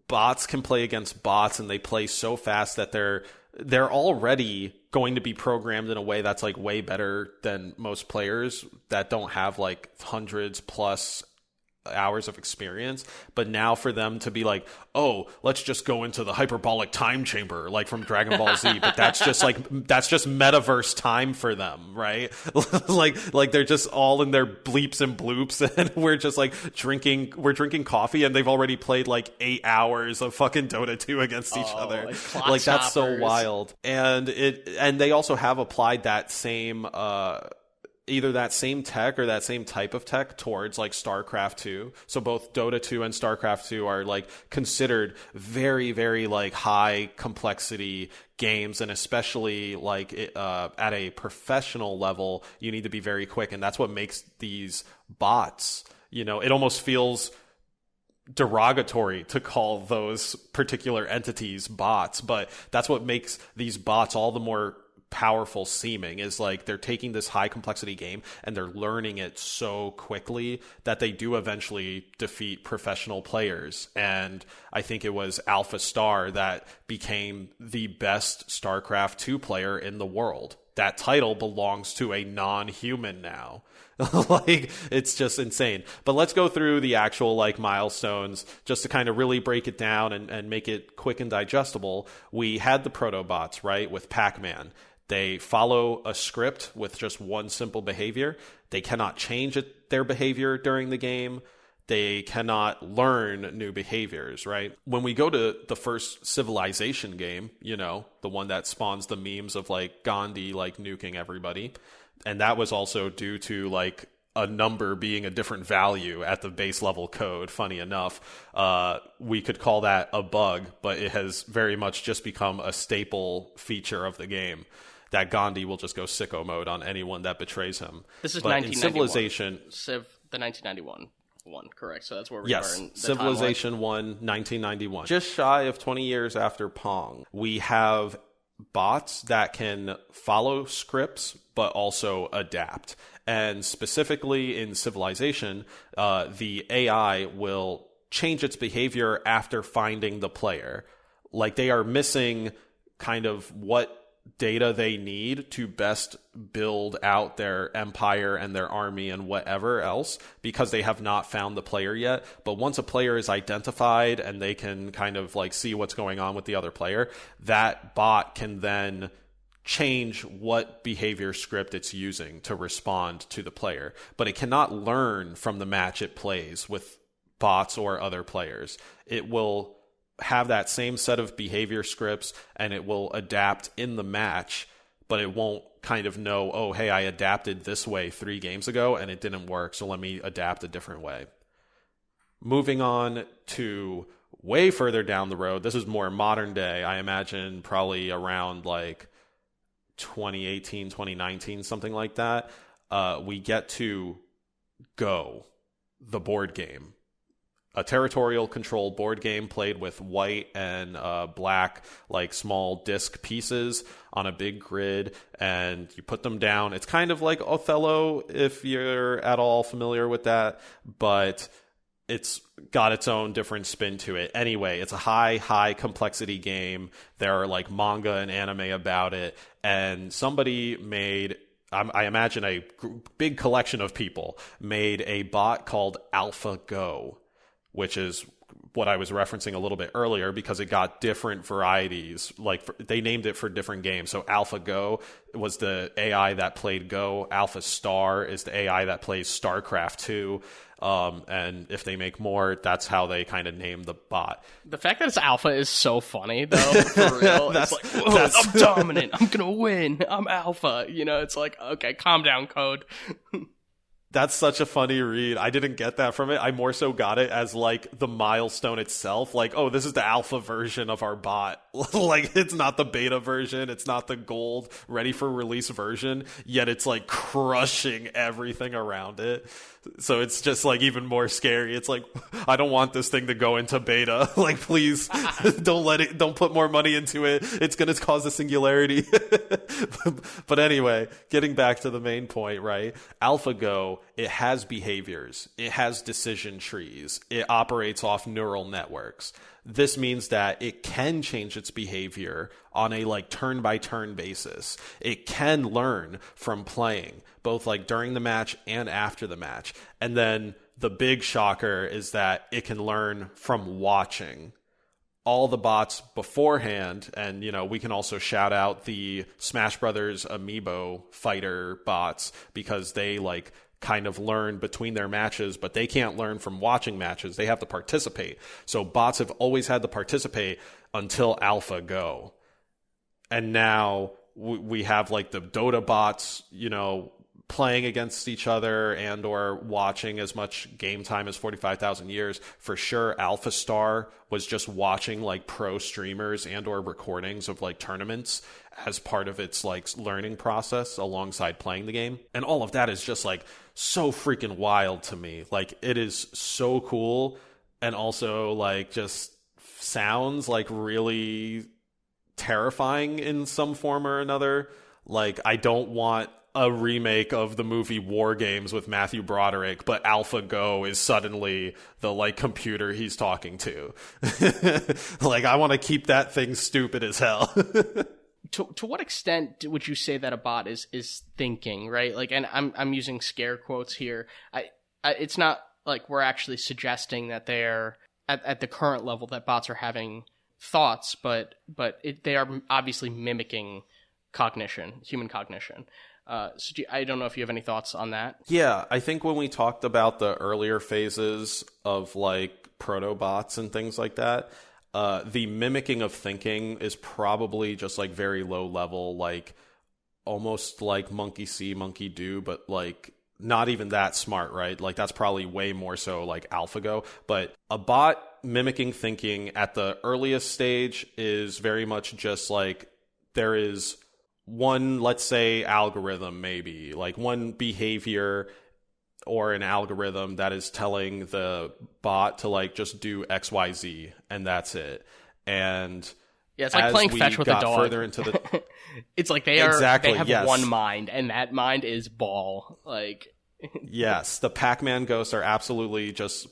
bots can play against bots, and they play so fast that they're already going to be programmed in a way that's like way better than most players that don't have like hundreds plus hours of experience. But now for them to be like, oh, let's just go into the hyperbolic time chamber like from Dragon Ball Z, but that's just metaverse time for them, right? like they're just all in their bleeps and bloops, and we're just like drinking coffee, and they've already played like 8 hours of fucking Dota 2 against each other. Like that's so wild. And they also have applied that same either that same tech or that same type of tech towards like StarCraft 2. So both Dota 2 and StarCraft 2 are like considered very, very like high complexity games, and especially like at a professional level, you need to be very quick, and that's what makes these bots, it almost feels derogatory to call those particular entities bots, but that's what makes these bots all the more powerful seeming, is like they're taking this high complexity game and they're learning it so quickly that they do eventually defeat professional players. And I think it was Alpha Star that became the best StarCraft 2 player in the world. That title belongs to a non-human now. Like, it's just insane. But let's go through the actual like milestones just to kind of really break it down and make it quick and digestible. We had the protobots, right, with Pac-Man. They follow a script with just one simple behavior. They cannot change their behavior during the game. they cannot learn new behaviors, right? When we go to the first Civilization game, the one that spawns the memes of like Gandhi like nuking everybody, and that was also due to like a number being a different value at the base level code. Funny enough, we could call that a bug, but it has very much just become a staple feature of the game, that Gandhi will just go sicko mode on anyone that betrays him. This is but 1991. In Civilization, the 1991 one, correct? So that's where we yes, are in the Civilization timeline. 1, 1991. Just shy of 20 years after Pong, we have bots that can follow scripts but also adapt. And specifically in Civilization, the AI will change its behavior after finding the player. Like, they are missing kind of what data they need to best build out their empire and their army and whatever else, because they have not found the player yet. But once a player is identified and they can kind of like see what's going on with the other player, that bot can then change what behavior script it's using to respond to the player. But it cannot learn from the match it plays with bots or other players. It will have that same set of behavior scripts and it will adapt in the match, but it won't kind of know, oh, hey, I adapted this way 3 games ago and it didn't work, so let me adapt a different way. Moving on to way further down the road, this is more modern day, I imagine probably around like 2018, 2019, something like that. We get to Go, the board game. A territorial control board game played with white and black, like small disc pieces on a big grid, and you put them down. It's kind of like Othello, if you're at all familiar with that, but it's got its own different spin to it. Anyway, it's a high complexity game. There are like manga and anime about it, and somebody made, I imagine a big collection of people made a bot called AlphaGo, which is what I was referencing a little bit earlier, because it got different varieties. Like, they named it for different games. So AlphaGo was the AI that played Go. Alpha Star is the AI that plays Starcraft 2. And if they make more, that's how they kind of name the bot. The fact that it's alpha is so funny, though, for real. It's like, whoa, I'm dominant. I'm going to win. I'm alpha. It's like, okay, calm down, code. That's such a funny read. I didn't get that from it. I more so got it as like the milestone itself. Like, oh, this is the alpha version of our bot. Like, it's not the beta version. It's not the gold ready for release version. Yet it's like crushing everything around it. So it's just like even more scary. It's like, I don't want this thing to go into beta. Like, please don't put more money into it. It's going to cause a singularity. But anyway, getting back to the main point, right? AlphaGo, it has behaviors. It has decision trees. It operates off neural networks. This means that it can change its behavior on a like turn by turn basis. It can learn from playing, both like during the match and after the match. And then the big shocker is that it can learn from watching. All the bots beforehand, and we can also shout out the Smash Brothers Amiibo fighter bots, because they like kind of learn between their matches, but they can't learn from watching matches. They have to participate. So bots have always had to participate until AlphaGo. And now we have like the Dota bots, playing against each other and or watching as much game time as 45,000 years. For sure, Alpha Star was just watching like pro streamers and or recordings of like tournaments as part of its like learning process alongside playing the game. And all of that is just like so freaking wild to me. Like, it is so cool, and also like just sounds like really terrifying in some form or another. Like, I don't want a remake of the movie War Games with Matthew Broderick, but AlphaGo is suddenly the like computer he's talking to. Like, I want to keep that thing stupid as hell. To what extent would you say that a bot is thinking, right? Like, and I'm using scare quotes here. It's not like we're actually suggesting that they're at the current level that bots are having thoughts, but they are obviously mimicking cognition, human cognition. I don't know if you have any thoughts on that. Yeah, I think when we talked about the earlier phases of like protobots and things like that, the mimicking of thinking is probably just like very low level, like almost like monkey see, monkey do, but like not even that smart, right? Like that's probably way more so like AlphaGo. But a bot mimicking thinking at the earliest stage is very much just like there is one, let's say, algorithm, maybe like one behavior or an algorithm that is telling the bot to like just do XYZ, and that's it. And yeah, it's like playing fetch with a dog. Further into the it's like they have one mind, and that mind is ball. Like yes, the Pac-Man ghosts are absolutely just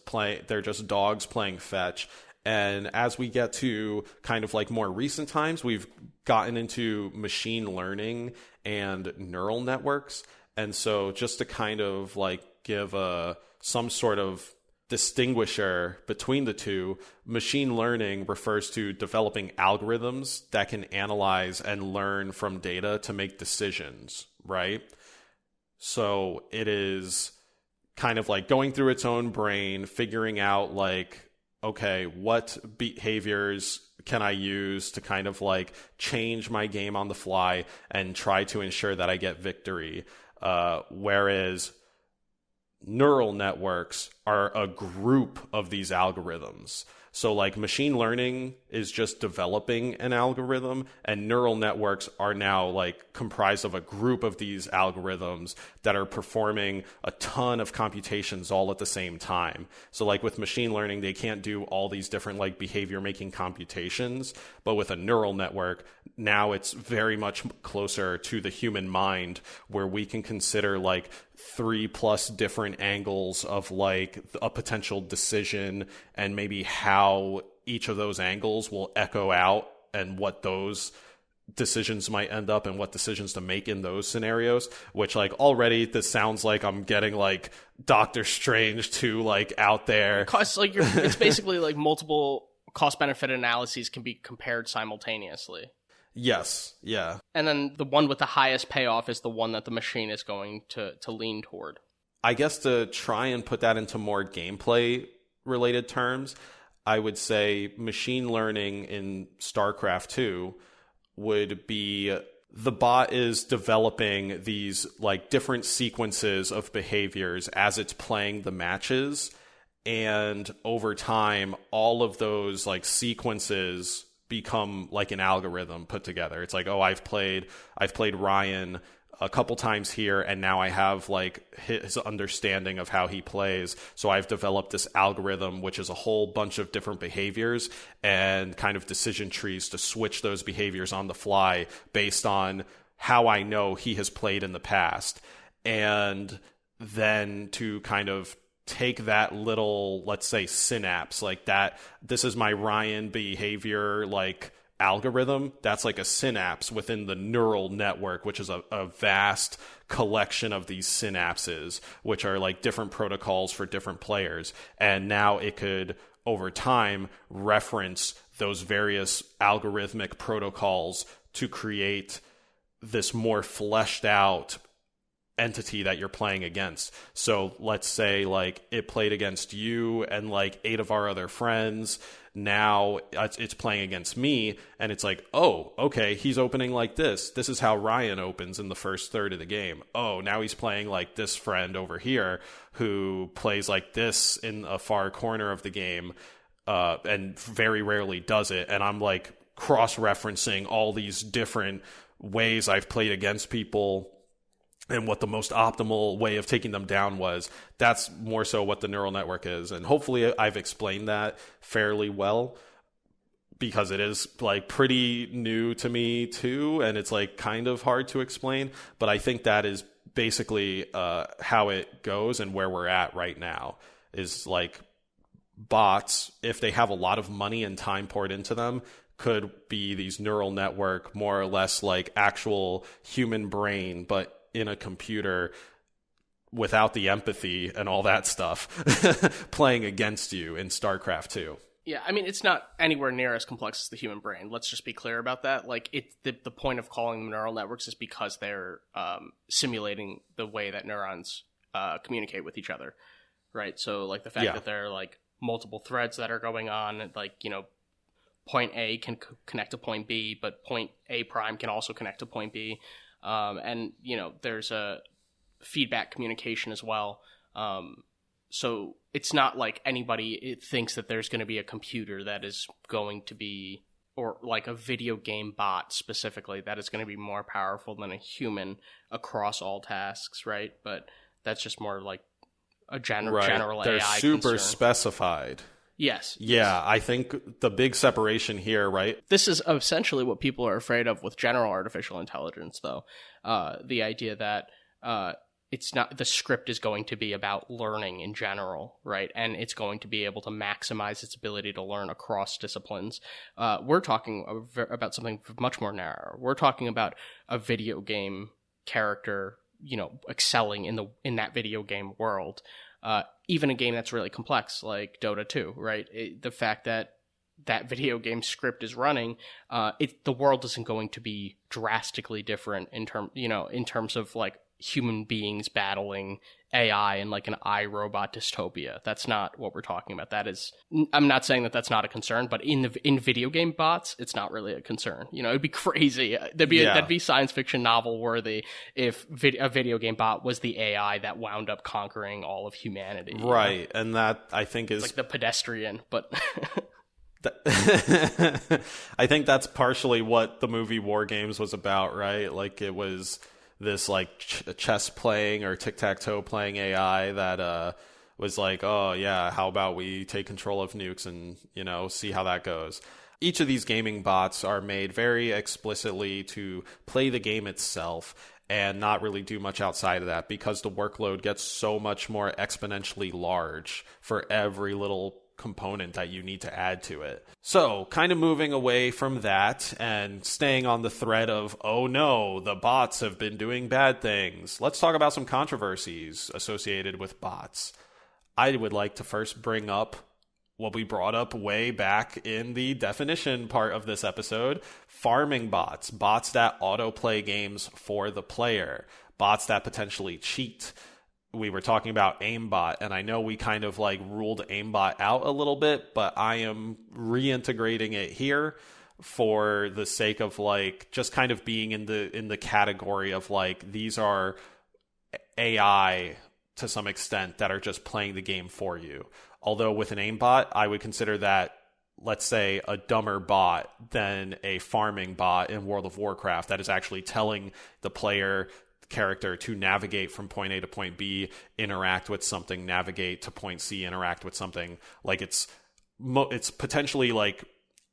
they're just dogs playing fetch. And as we get to kind of like more recent times, we've gotten into machine learning and neural networks. And so just to kind of like give some sort of distinguisher between the two, machine learning refers to developing algorithms that can analyze and learn from data to make decisions, right? So it is kind of like going through its own brain, figuring out like, okay, what behaviors can I use to kind of like change my game on the fly and try to ensure that I get victory? Whereas neural networks are a group of these algorithms. So like machine learning is just developing an algorithm, and neural networks are now like comprised of a group of these algorithms that are performing a ton of computations all at the same time. So like with machine learning, they can't do all these different like behavior making computations, but with a neural network, now it's very much closer to the human mind, where we can consider like 3+ different angles of like a potential decision and maybe how each of those angles will echo out and what those decisions might end up and what decisions to make in those scenarios, which like already this sounds like I'm getting like Doctor Strange to like out there. Cause like it's basically like multiple cost benefit analyses can be compared simultaneously. Yes, yeah. And then the one with the highest payoff is the one that the machine is going to lean toward. I guess to try and put that into more gameplay related terms, I would say machine learning in Starcraft 2 would be the bot is developing these like different sequences of behaviors as it's playing the matches, and over time all of those like sequences become like an algorithm put together. It's like, oh, I've played Ryan a couple times here, and now I have like his understanding of how he plays. So I've developed this algorithm, which is a whole bunch of different behaviors and kind of decision trees to switch those behaviors on the fly based on how I know he has played in the past. And then to kind of take that little, let's say, synapse like that, this is my Ryan behavior like algorithm, that's like a synapse within the neural network, which is a vast collection of these synapses, which are like different protocols for different players. And now it could over time reference those various algorithmic protocols to create this more fleshed out entity that you're playing against. So let's say like it played against you and like 8 of our other friends. Now it's playing against me, and it's like, oh, okay, he's opening like this. This is how Ryan opens in the first third of the game. Oh, now he's playing like this friend over here who plays like this in a far corner of the game, and very rarely does it. And I'm like cross-referencing all these different ways I've played against people and what the most optimal way of taking them down was. That's more so what the neural network is. And hopefully I've explained that fairly well, because it is like pretty new to me too. And it's like kind of hard to explain, but I think that is basically how it goes, and where we're at right now is like bots, if they have a lot of money and time poured into them, could be these neural network, more or less like actual human brain, but in a computer without the empathy and all that stuff playing against you in StarCraft 2. Yeah, I mean, it's not anywhere near as complex as the human brain. Let's just be clear about that. Like, the point of calling them neural networks is because they're simulating the way that neurons communicate with each other, right? So, like, the fact that there are, like, multiple threads that are going on, like, you know, point A can connect to point B, but point A prime can also connect to point B. And, you know, there's a feedback communication as well. So it's not like anybody thinks that there's going to be a computer that is going to be, or like a video game bot specifically, that is going to be more powerful than a human across all tasks, right? But that's just more like a general They're AI super concern. Specified. Yes. Yeah, I think the big separation here, right? This is essentially what people are afraid of with general artificial intelligence, though. The idea that it's not, the script is going to be about learning in general, right? And it's going to be able to maximize its ability to learn across disciplines. We're talking about something much more narrow. We're talking about a video game character, you know, excelling in that video game world. Even a game that's really complex, like Dota 2, right? The fact that that video game script is running, the world isn't going to be drastically different in terms of like human beings battling AI in like an iRobot dystopia. That's not what we're talking about. That is, I'm not saying that that's not a concern, but in video game bots, it's not really a concern. You know, it'd be crazy. That'd be science fiction novel worthy if a video game bot was the AI that wound up conquering all of humanity. Right, know? And that I think is it's like the pedestrian, but. I think that's partially what the movie War Games was about, right? Like it was this like chess playing or tic-tac-toe playing AI that was like, oh yeah, how about we take control of nukes and, you know, see how that goes. Each of these gaming bots are made very explicitly to play the game itself and not really do much outside of that, because the workload gets so much more exponentially large for every little component that you need to add to it. So kind of moving away from that and staying on the thread of, oh no, the bots have been doing bad things. Let's talk about some controversies associated with bots. I would like to first bring up what we brought up way back in the definition part of this episode: farming bots, bots that autoplay games for the player, bots that potentially cheat. We were talking about aimbot, and I know we kind of like ruled aimbot out a little bit, but I am reintegrating it here for the sake of like just kind of being in the category of like, these are AI to some extent that are just playing the game for you. Although with an aimbot, I would consider that, let's say, a dumber bot than a farming bot in World of Warcraft that is actually telling the player character to navigate from point A to point B, interact with something, navigate to point C, interact with something. Like it's potentially like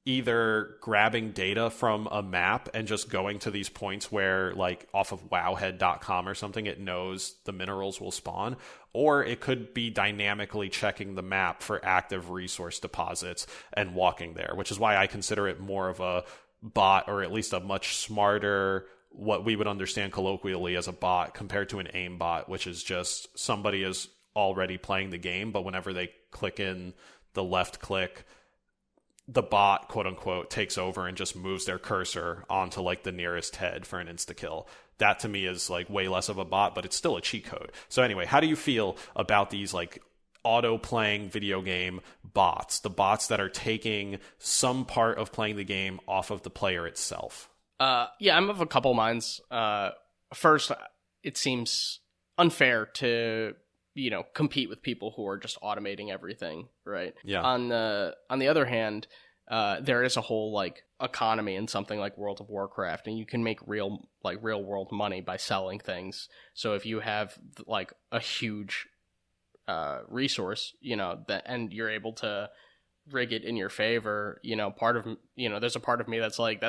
either grabbing data from a map and just going to these points where, like off of wowhead.com or something, it knows the minerals will spawn, or it could be dynamically checking the map for active resource deposits and walking there, which is why I consider it more of a bot, or at least a much smarter, what we would understand colloquially as a bot, compared to an aim bot, which is just somebody is already playing the game, but whenever they click in the left click, the bot, quote unquote, takes over and just moves their cursor onto like the nearest head for an insta kill. That to me is like way less of a bot, but it's still a cheat code. So anyway, how do you feel about these like auto playing video game bots, the bots that are taking some part of playing the game off of the player itself? Yeah, I'm of a couple minds. First, it seems unfair to, you know, compete with people who are just automating everything, right? Yeah. On the other hand, there is a whole like economy in something like World of Warcraft, and you can make real world money by selling things. So if you have like a huge resource, you know, and you're able to rig it in your favor, you know, there's a part of me that's like,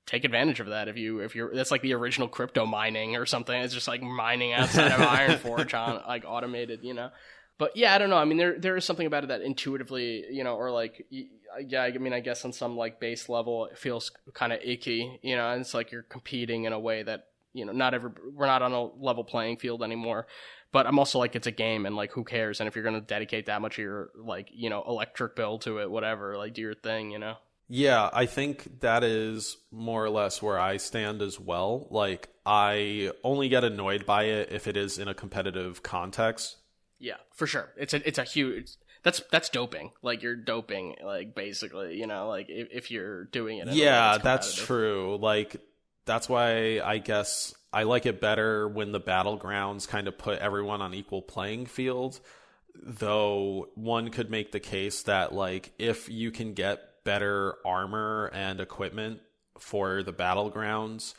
take advantage of that. If you're that's like the original crypto mining or something. It's just like mining outside of Ironforge on like automated, you know. But yeah, I don't know. I mean, there is something about it that intuitively, you know, or like, yeah, I mean, I guess on some like base level, it feels kind of icky, you know. And it's like you're competing in a way that we're not on a level playing field anymore. But I'm also like, it's a game, and like, who cares? And if you're going to dedicate that much of your like, electric bill to it, whatever, like, do your thing, Yeah, I think that is more or less where I stand as well. Like, I only get annoyed by it if it is in a competitive context. Yeah, for sure. It's a huge, that's doping. Like, you're doping, like, basically, like, if you're doing it. Yeah, that's true. Like, that's why I guess I like it better when the battlegrounds kind of put everyone on equal playing field. Though one could make the case that, like, if you can get better armor and equipment for the battlegrounds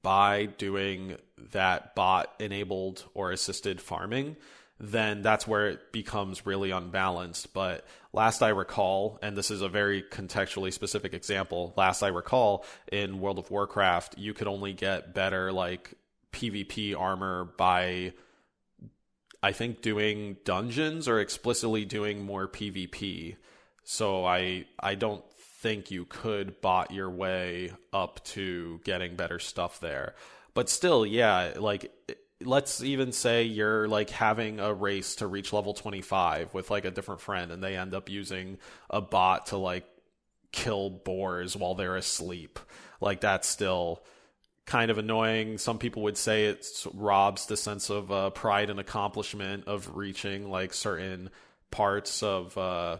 by doing that bot enabled or assisted farming, then that's where it becomes really unbalanced. But last I recall, and this is a very contextually specific example, last I recall in World of Warcraft, you could only get better like PvP armor by, I think, doing dungeons or explicitly doing more PvP. So I don't think you could bot your way up to getting better stuff there. But still, yeah, like, let's even say you're like having a race to reach level 25 with like a different friend, and they end up using a bot to like kill boars while they're asleep. Like, that's still kind of annoying. Some people would say it robs the sense of pride and accomplishment of reaching like certain parts of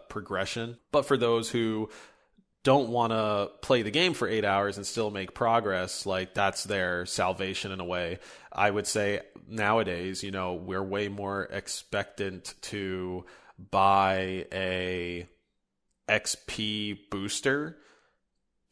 progression. But for those who don't want to play the game for 8 hours and still make progress, like, that's their salvation in a way. I would say nowadays, we're way more expectant to buy a XP booster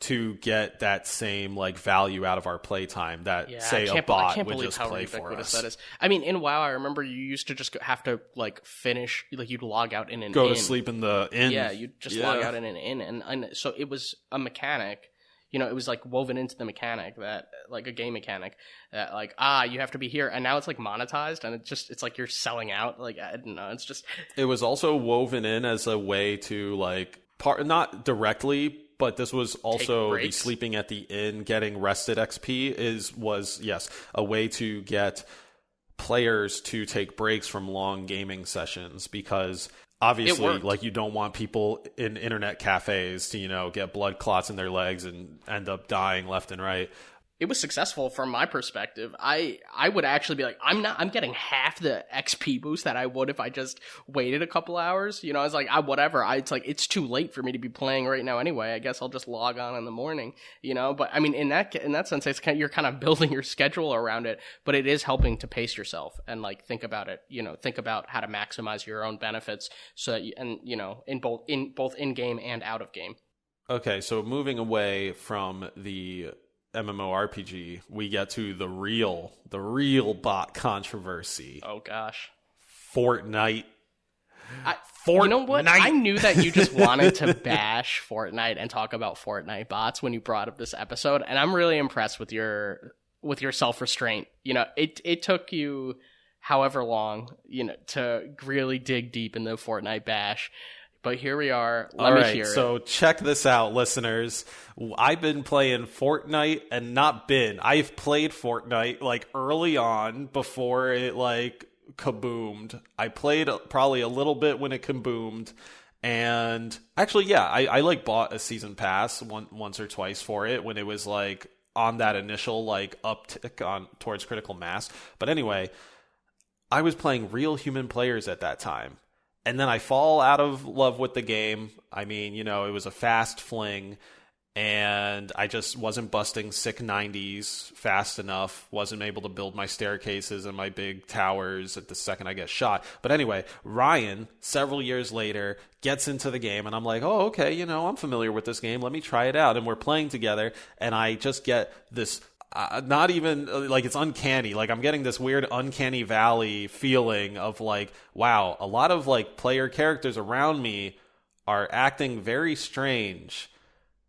to get that same like value out of our playtime that say a bot would just play for us. That is. I mean, in WoW, I remember you used to just have to like finish, like, you'd log out in an go to sleep in the inn. Yeah, you'd just log out in an inn, and so it was a mechanic. It was like woven into the mechanic that, like, a game mechanic that, like, you have to be here, and now it's like monetized, and it's like you're selling out. Like, I don't know, it's just. It was also woven in as a way to like not directly. But this was also the sleeping at the inn, getting rested XP was a way to get players to take breaks from long gaming sessions, because obviously, like, you don't want people in internet cafes to, get blood clots in their legs and end up dying left and right. It was successful from my perspective. I would actually be like, I'm getting half the XP boost that I would if I just waited a couple hours. I was like, whatever. It's like, it's too late for me to be playing right now anyway. I guess I'll just log on in the morning, But I mean, in that sense, it's you're kind of building your schedule around it, but it is helping to pace yourself and like think about it. Think about how to maximize your own benefits so that in both in game and out of game. Okay, so moving away from the MMORPG, we get to the real bot controversy. Oh gosh, Fortnite. You know what? I knew that you just wanted to bash Fortnite and talk about Fortnite bots when you brought up this episode, and I'm really impressed with your self-restraint. It took you however long, to really dig deep in the Fortnite bash. But here we are. Let me hear it. So check this out, listeners. I've been playing Fortnite I've played Fortnite like early on before it like kaboomed. I played probably a little bit when it kaboomed. And actually, I like bought a season pass once or twice for it when it was like on that initial like uptick on towards critical mass. But anyway, I was playing real human players at that time. And then I fall out of love with the game. I mean, it was a fast fling, and I just wasn't busting sick 90s fast enough, wasn't able to build my staircases and my big towers at the second I get shot. But anyway, Ryan, several years later, gets into the game, and I'm like, oh, okay, I'm familiar with this game. Let me try it out. And we're playing together, and I just get this not even like, it's uncanny. Like, I'm getting this weird uncanny valley feeling of like, wow, a lot of like player characters around me are acting very strange.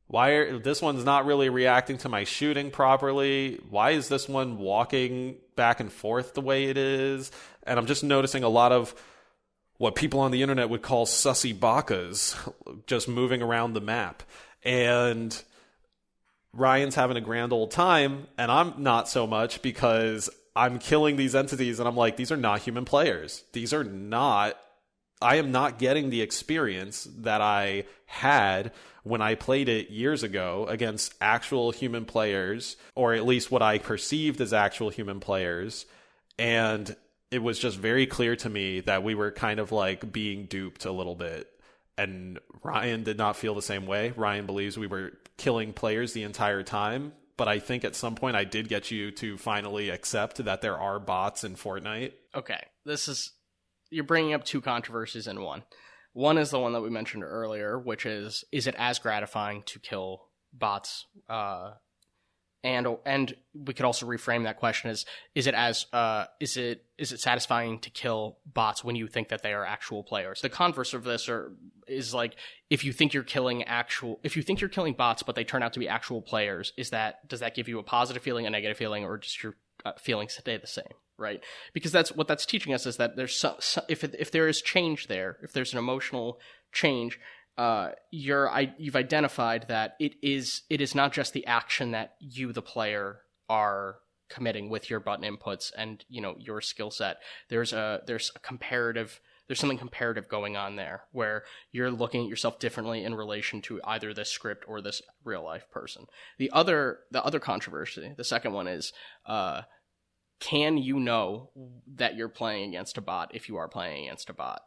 This one's not really reacting to my shooting properly? Why is this one walking back and forth the way it is? And I'm just noticing a lot of what people on the internet would call sussy bakas just moving around the map. And Ryan's having a grand old time, and I'm not so much because I'm killing these entities, and I'm like, these are not human players. I am not getting the experience that I had when I played it years ago against actual human players, or at least what I perceived as actual human players. And it was just very clear to me that we were kind of like being duped a little bit. And Ryan did not feel the same way. Ryan believes we were killing players the entire time. But I think at some point I did get you to finally accept that there are bots in Fortnite. Okay, you're bringing up two controversies in one. One is the one that we mentioned earlier, which is it as gratifying to kill bots? And we could also reframe that question as, is it satisfying to kill bots when you think that they are actual players? The converse of this is like, if you think you're killing bots, but they turn out to be actual players, does that give you a positive feeling, a negative feeling, or just your feelings stay the same? Right? Because that's what that's teaching us, is that there's if there is change there, if there's an emotional change, you've identified that it is not just the action that you, the player, are committing with your button inputs and your skill set. There's something comparative going on there, where you're looking at yourself differently in relation to either this script or this real life person. The other controversy, the second one, is can you know that you're playing against a bot if you are playing against a bot?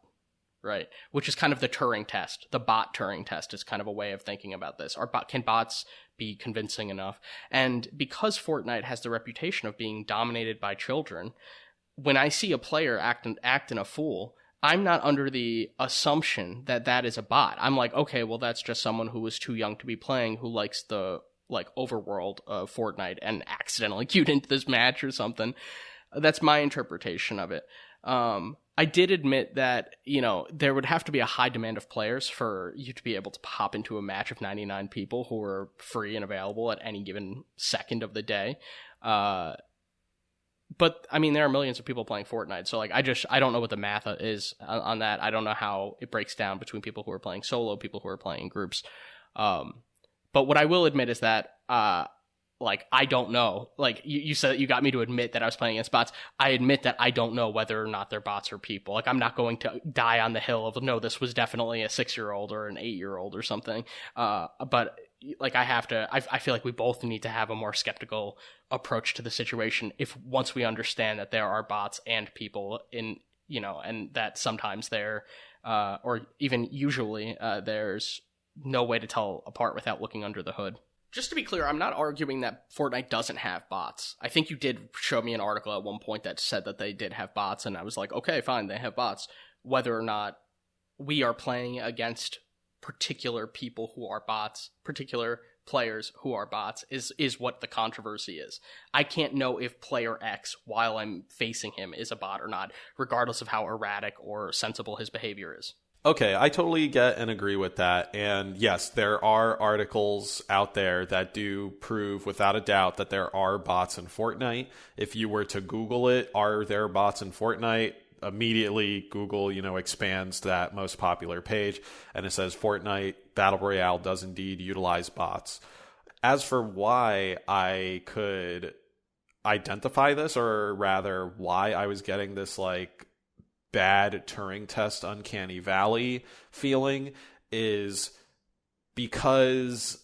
Right, which is kind of the Turing test. The bot Turing test is kind of a way of thinking about this. Can bots be convincing enough? And because Fortnite has the reputation of being dominated by children, when I see a player acting a fool, I'm not under the assumption that is a bot. I'm like, okay, well, that's just someone who was too young to be playing, who likes the overworld of Fortnite and accidentally queued into this match or something. That's my interpretation of it. I did admit that, there would have to be a high demand of players for you to be able to pop into a match of 99 people who are free and available at any given second of the day. But I mean, there are millions of people playing Fortnite. So I don't know what the math is on that. I don't know how it breaks down between people who are playing solo, people who are playing in groups. But what I will admit is that, I don't know. Like, you said, you got me to admit that I was playing against bots. I admit that I don't know whether or not they're bots or people. Like, I'm not going to die on the hill of, no, this was definitely a 6-year-old or an 8-year-old or something. But I feel like we both need to have a more skeptical approach to the situation once we understand that there are bots and people and that sometimes or even usually, there's no way to tell apart without looking under the hood. Just to be clear, I'm not arguing that Fortnite doesn't have bots. I think you did show me an article at one point that said that they did have bots, and I was like, okay, fine, they have bots. Whether or not we are playing against particular people who are bots, particular players who are bots, is what the controversy is. I can't know if player X, while I'm facing him, is a bot or not, regardless of how erratic or sensible his behavior is. Okay, I totally get and agree with that. And yes, there are articles out there that do prove without a doubt that there are bots in Fortnite. If you were to Google it, are there bots in Fortnite? Immediately Google, expands that most popular page and it says Fortnite Battle Royale does indeed utilize bots. As for why I could identify this, or rather why I was getting this bad Turing test uncanny valley feeling, is because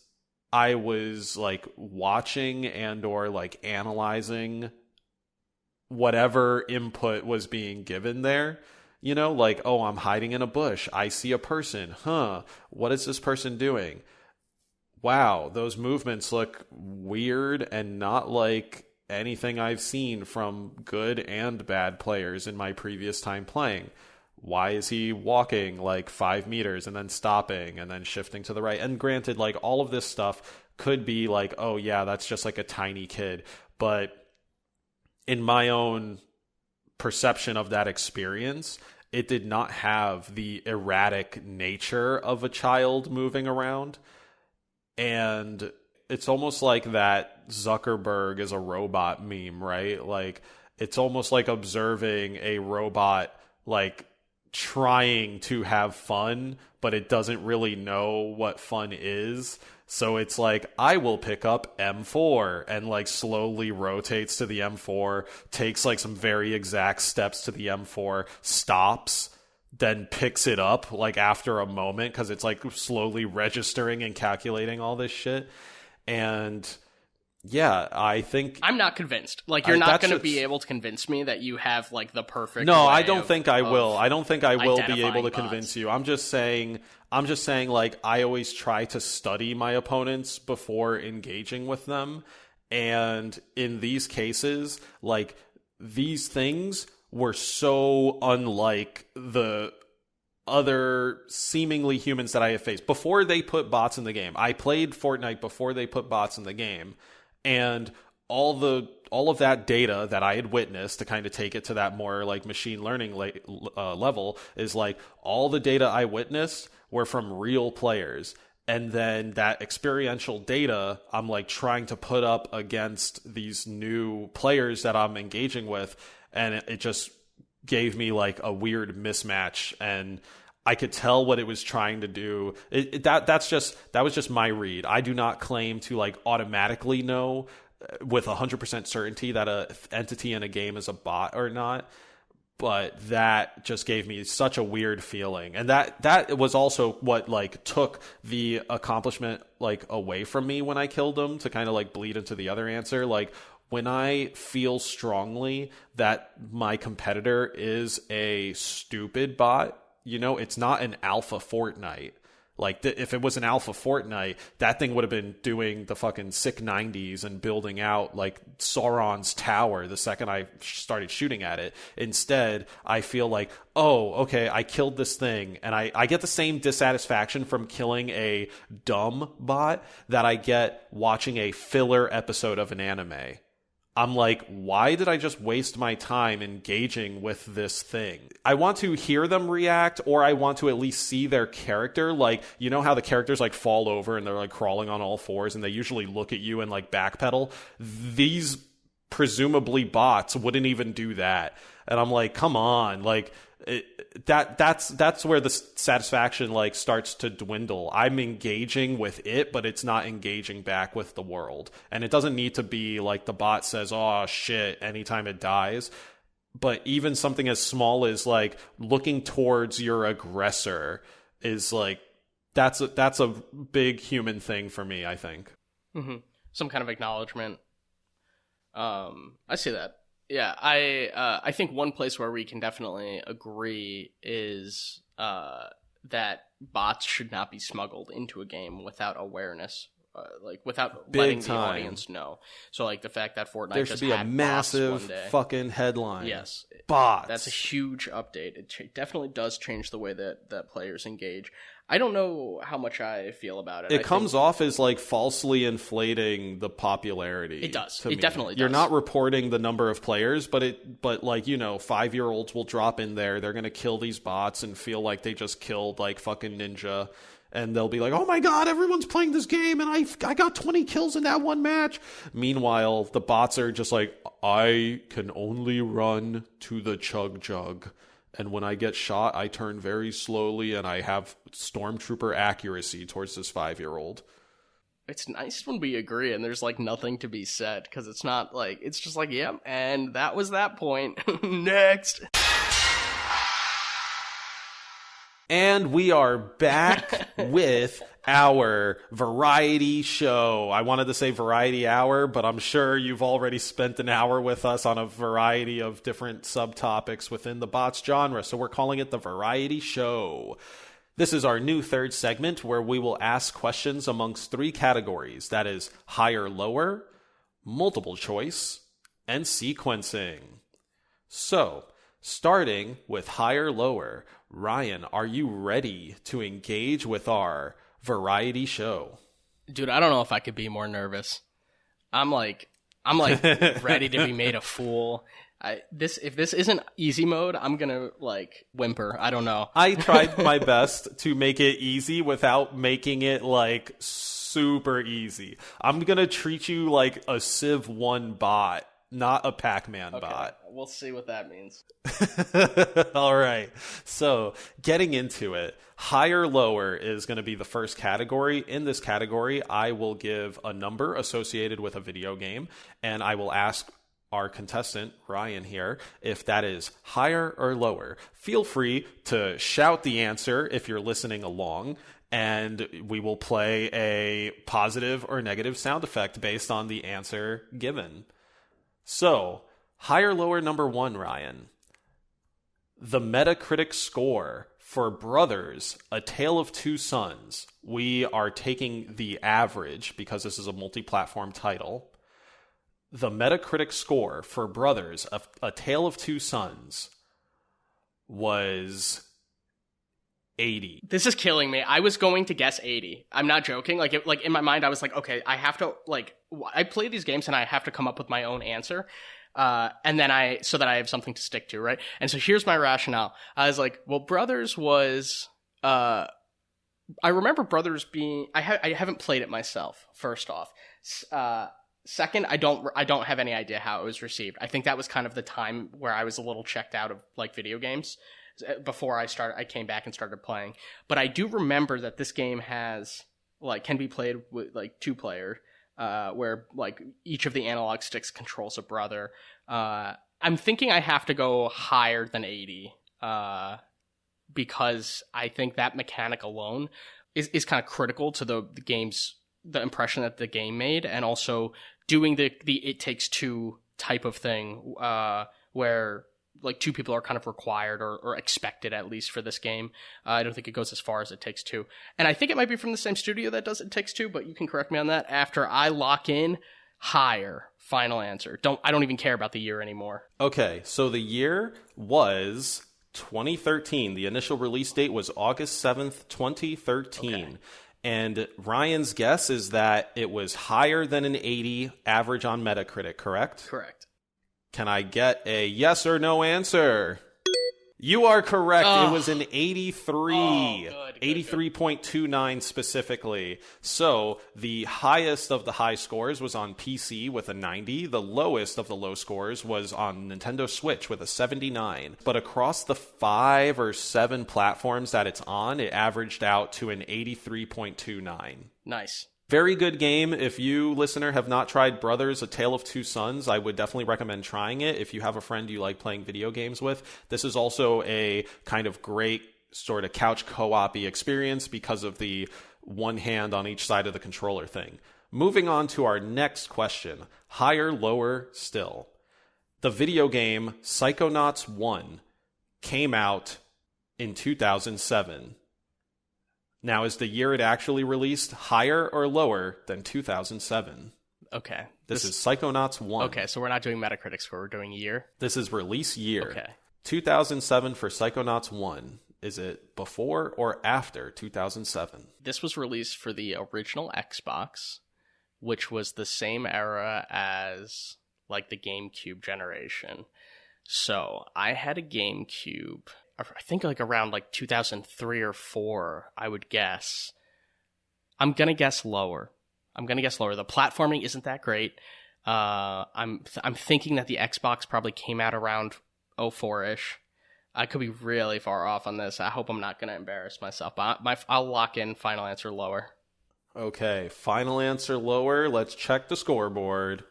I was watching and or analyzing whatever input was being given there. Oh, I'm hiding in a bush, I see a person, what is this person doing? Wow, those movements look weird and not like anything I've seen from good and bad players in my previous time playing. Why is he walking 5 meters and then stopping and then shifting to the right? And granted, all of this stuff could be oh yeah, that's just a tiny kid. But in my own perception of that experience, it did not have the erratic nature of a child moving around. And it's almost like that Zuckerberg is a robot meme, right? It's almost like observing a robot trying to have fun, but it doesn't really know what fun is. So it's like, I will pick up M4 and like slowly rotates to the M4, takes like some very exact steps to the M4, stops, then picks it up like after a moment because it's like slowly registering and calculating all this shit. And yeah, I think I'm not convinced. Like, you're not going to be able to convince me that you have like the perfect. No, I don't think I will. I don't think I will be identifying able to bots. convince you. I'm just saying like I always try to study my opponents before engaging with them. And in these cases, like these things were so unlike the other seemingly humans that I have faced before they put bots in the game. I played Fortnite before they put bots in the game. And all of that data that I had witnessed, to kind of take it to that more like machine learning level, is like all the data I witnessed were from real players. And then that experiential data I'm like trying to put up against these new players that I'm engaging with, and it just gave me like a weird mismatch, and I could tell what it was trying to do. That was just my read. I do not claim to like automatically know with 100% certainty that a entity in a game is a bot or not, but that just gave me such a weird feeling. And that was also what like took the accomplishment like away from me when I killed him, to kind of like bleed into the other answer. Like, when I feel strongly that my competitor is a stupid bot, you know, it's not an alpha Fortnite. Like, if it was an alpha Fortnite, that thing would have been doing the fucking sick 90s and building out, like, Sauron's tower the second I started shooting at it. Instead, I feel like, oh, okay, I killed this thing. And I get the same dissatisfaction from killing a dumb bot that I get watching a filler episode of an anime. I'm like, why did I just waste my time engaging with this thing? I want to hear them react, or I want to at least see their character. Like, you know how the characters like fall over and they're like crawling on all fours and they usually look at you and like backpedal? These presumably bots wouldn't even do that. And I'm like, come on, like that's where the satisfaction like starts to dwindle. I'm engaging with it, but it's not engaging back with the world. And it doesn't need to be like the bot says, oh shit, anytime it dies. But even something as small as like looking towards your aggressor is like, that's a big human thing for me, I think. Mm-hmm. Some kind of acknowledgement. I see that. Yeah, I think one place where we can definitely agree is that bots should not be smuggled into a game without awareness, like without letting the audience know. So like the fact that Fortnite there should be a massive fucking headline. Yes, bots. That's a huge update. It definitely does change the way that players engage. I don't know how much I feel about it. It comes off as like falsely inflating the popularity. It does. It definitely does. You're not reporting the number of players, but like, you know, 5-year-olds will drop in there. They're going to kill these bots and feel like they just killed like fucking Ninja. And they'll be like, oh my God, everyone's playing this game and I got 20 kills in that one match. Meanwhile, the bots are just like, I can only run to the chug jug. And when I get shot, I turn very slowly and I have stormtrooper accuracy towards this 5-year-old. It's nice when we agree and there's like nothing to be said, because it's not like, it's just like, yep, and that was that point. Next. And we are back with our variety show. I wanted to say variety hour, but I'm sure you've already spent an hour with us on a variety of different subtopics within the bots genre. So we're calling it the variety show. This is our new third segment where we will ask questions amongst 3 categories. That is higher, lower, multiple choice, and sequencing. So, starting with higher, lower, Ryan, are you ready to engage with our variety show? Dude, I don't know if I could be more nervous. I'm like ready to be made a fool. If this isn't easy mode, I'm gonna like whimper. I don't know. I tried my best to make it easy without making it like super easy. I'm gonna treat you like a Civ 1 bot, not a Pac-Man bot. We'll see what that means. All right. So getting into it, higher lower is going to be the first category. In this category, I will give a number associated with a video game, and I will ask our contestant, Ryan here, if that is higher or lower. Feel free to shout the answer if you're listening along, and we will play a positive or negative sound effect based on the answer given. So, higher lower number 1, Ryan. The Metacritic score for Brothers, A Tale of Two Sons. We are taking the average because this is a multi-platform title. The Metacritic score for Brothers, A Tale of Two Sons was 80. This is killing me. I was going to guess 80. I'm not joking. Like in my mind, I was like, okay, I have to, like, I play these games and I have to come up with my own answer. And then so that I have something to stick to, right? And so here's my rationale. I was like, well, Brothers was, I remember Brothers being, I haven't played it myself, first off. Second, I don't have any idea how it was received. I think that was kind of the time where I was a little checked out of like video games before I came back and started playing. But I do remember that this game has can be played with like 2-player, where like each of the analog sticks controls a brother. I'm thinking I have to go higher than 80, because I think that mechanic alone is kind of critical to the game's the impression that the game made, and also doing the It Takes Two type of thing, where like 2 people are kind of required or expected, at least for this game. I don't think it goes as far as It Takes Two, and I think it might be from the same studio that does It Takes Two, but you can correct me on that after I lock in. Higher. Final answer. I don't even care about the year anymore. Okay, so the year was 2013. The initial release date was August 7th, 2013. Okay. And Ryan's guess is that it was higher than an 80 average on Metacritic, correct? Correct. Can I get a yes or no answer? You are correct. It was an 83. Oh, good, 83.29 specifically. So the highest of the high scores was on PC with a 90. The lowest of the low scores was on Nintendo Switch with a 79. But across the 5 or 7 platforms that it's on, it averaged out to an 83.29. Nice. Very good game. If you, listener, have not tried Brothers, A Tale of Two Sons, I would definitely recommend trying it. If you have a friend you like playing video games with, this is also a kind of great sort of couch co-op-y experience because of the one hand on each side of the controller thing. Moving on to our next question. Higher, lower still. The video game Psychonauts 1 came out in 2007. Now, is the year it actually released higher or lower than 2007? Okay. This is Psychonauts 1. Okay, so we're not doing Metacritic score, we're doing year? This is release year. Okay. 2007 for Psychonauts 1. Is it before or after 2007? This was released for the original Xbox, which was the same era as like the GameCube generation. So I had a GameCube, I think like around like 2003 or 4, I would guess. I'm going to guess lower. The platforming isn't that great. I'm thinking that the Xbox probably came out around 04-ish. I could be really far off on this. I hope I'm not going to embarrass myself. But I'll lock in final answer lower. Okay, final answer lower. Let's check the scoreboard.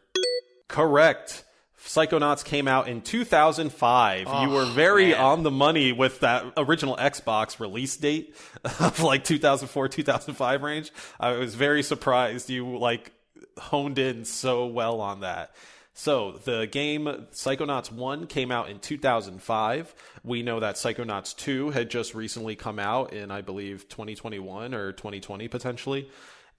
Correct. Psychonauts came out in 2005. Oh, you were very on the money with that original Xbox release date of like 2004, 2005 range. I was very surprised you like honed in so well on that. So the game Psychonauts 1 came out in 2005. We know that Psychonauts 2 had just recently come out in, I believe, 2021 or 2020 potentially.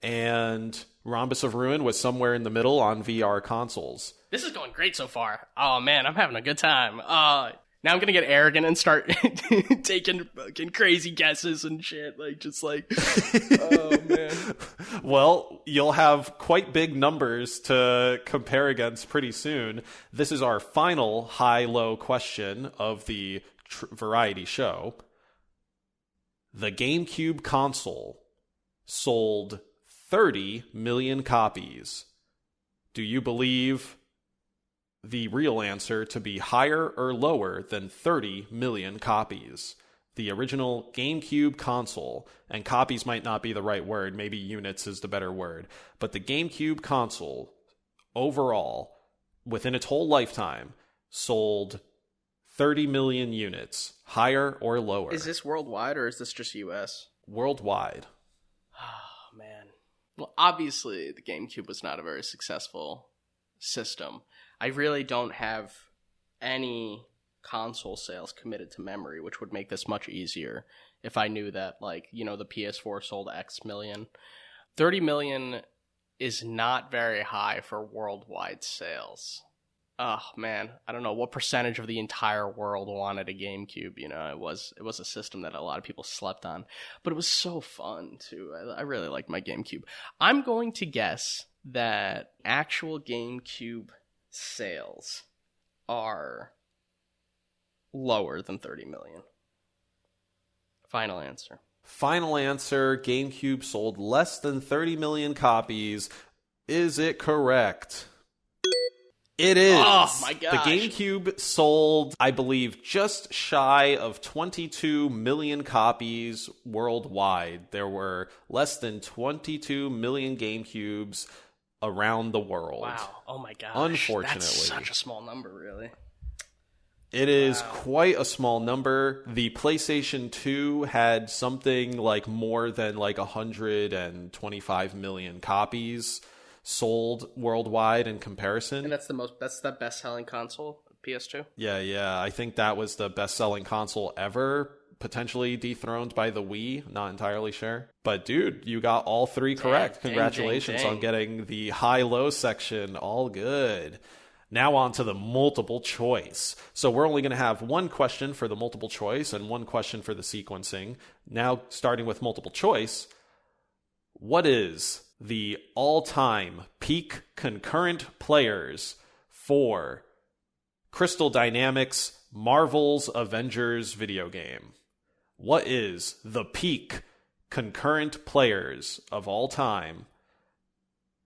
And Rhombus of Ruin was somewhere in the middle on VR consoles. This is going great so far. Oh, man, I'm having a good time. Now I'm going to get arrogant and start taking fucking crazy guesses and shit. Oh, man. Well, you'll have quite big numbers to compare against pretty soon. This is our final high-low question of the variety show. The GameCube console sold 30 million copies. Do you believe the real answer to be higher or lower than 30 million copies. The original GameCube console, and copies might not be the right word, maybe units is the better word, but the GameCube console overall, within its whole lifetime, sold 30 million units, higher or lower. Is this worldwide or is this just US? Worldwide. Oh, man. Well, obviously, the GameCube was not a very successful system. I really don't have any console sales committed to memory, which would make this much easier if I knew that, like, you know, the PS4 sold X million. 30 million is not very high for worldwide sales. Oh, man. I don't know what percentage of the entire world wanted a GameCube. You know, it was a system that a lot of people slept on, but it was so fun too. I really liked my GameCube. I'm going to guess that actual GameCube sales are lower than 30 million. Final answer. Final answer, GameCube sold less than 30 million copies. Is it correct? It is. Oh my gosh. The GameCube sold, I believe, just shy of 22 million copies worldwide. There were less than 22 million GameCubes around the world. Wow. Oh my gosh. Unfortunately. That's such a small number, really. It is quite a small number. The PlayStation 2 had something like more than like 125 million copies sold worldwide in comparison. And that's the best-selling console, PS2? Yeah. I think that was the best-selling console ever, potentially dethroned by the Wii. Not entirely sure. But dude, you got all three correct. Congratulations on getting the high-low section all good. Now on to the multiple choice. So we're only going to have one question for the multiple choice and one question for the sequencing. Now, starting with multiple choice, what is the all-time peak concurrent players for Crystal Dynamics' Marvel's Avengers video game? What is the peak concurrent players of all time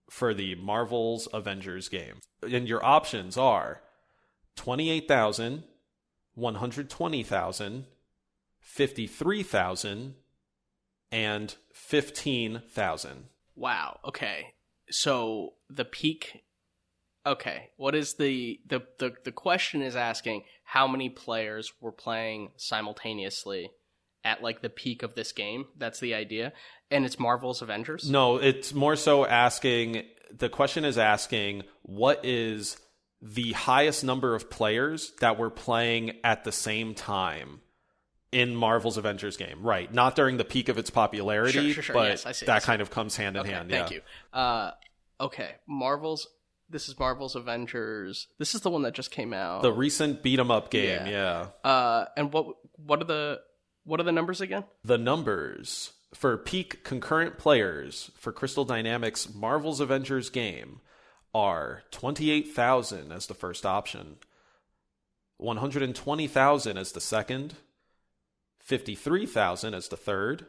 for the Marvel's Avengers game? And your options are 28,000, 120,000, 53,000, and 15,000. Wow. Okay. So the peak. Okay. What is the question is asking how many players were playing simultaneously at like the peak of this game? That's the idea. And it's Marvel's Avengers? No, it's more so asking. The question is asking what is the highest number of players that were playing at the same time in Marvel's Avengers game, right? Not during the peak of its popularity, sure. But yes, I see, that kind of comes hand in okay, hand. Thank you. Okay, This is Marvel's Avengers. This is the one that just came out. The recent beat 'em up game, yeah. And what are the numbers again? The numbers for peak concurrent players for Crystal Dynamics' Marvel's Avengers game are 28,000 as the first option, 120,000 as the second, 53,000 as the third,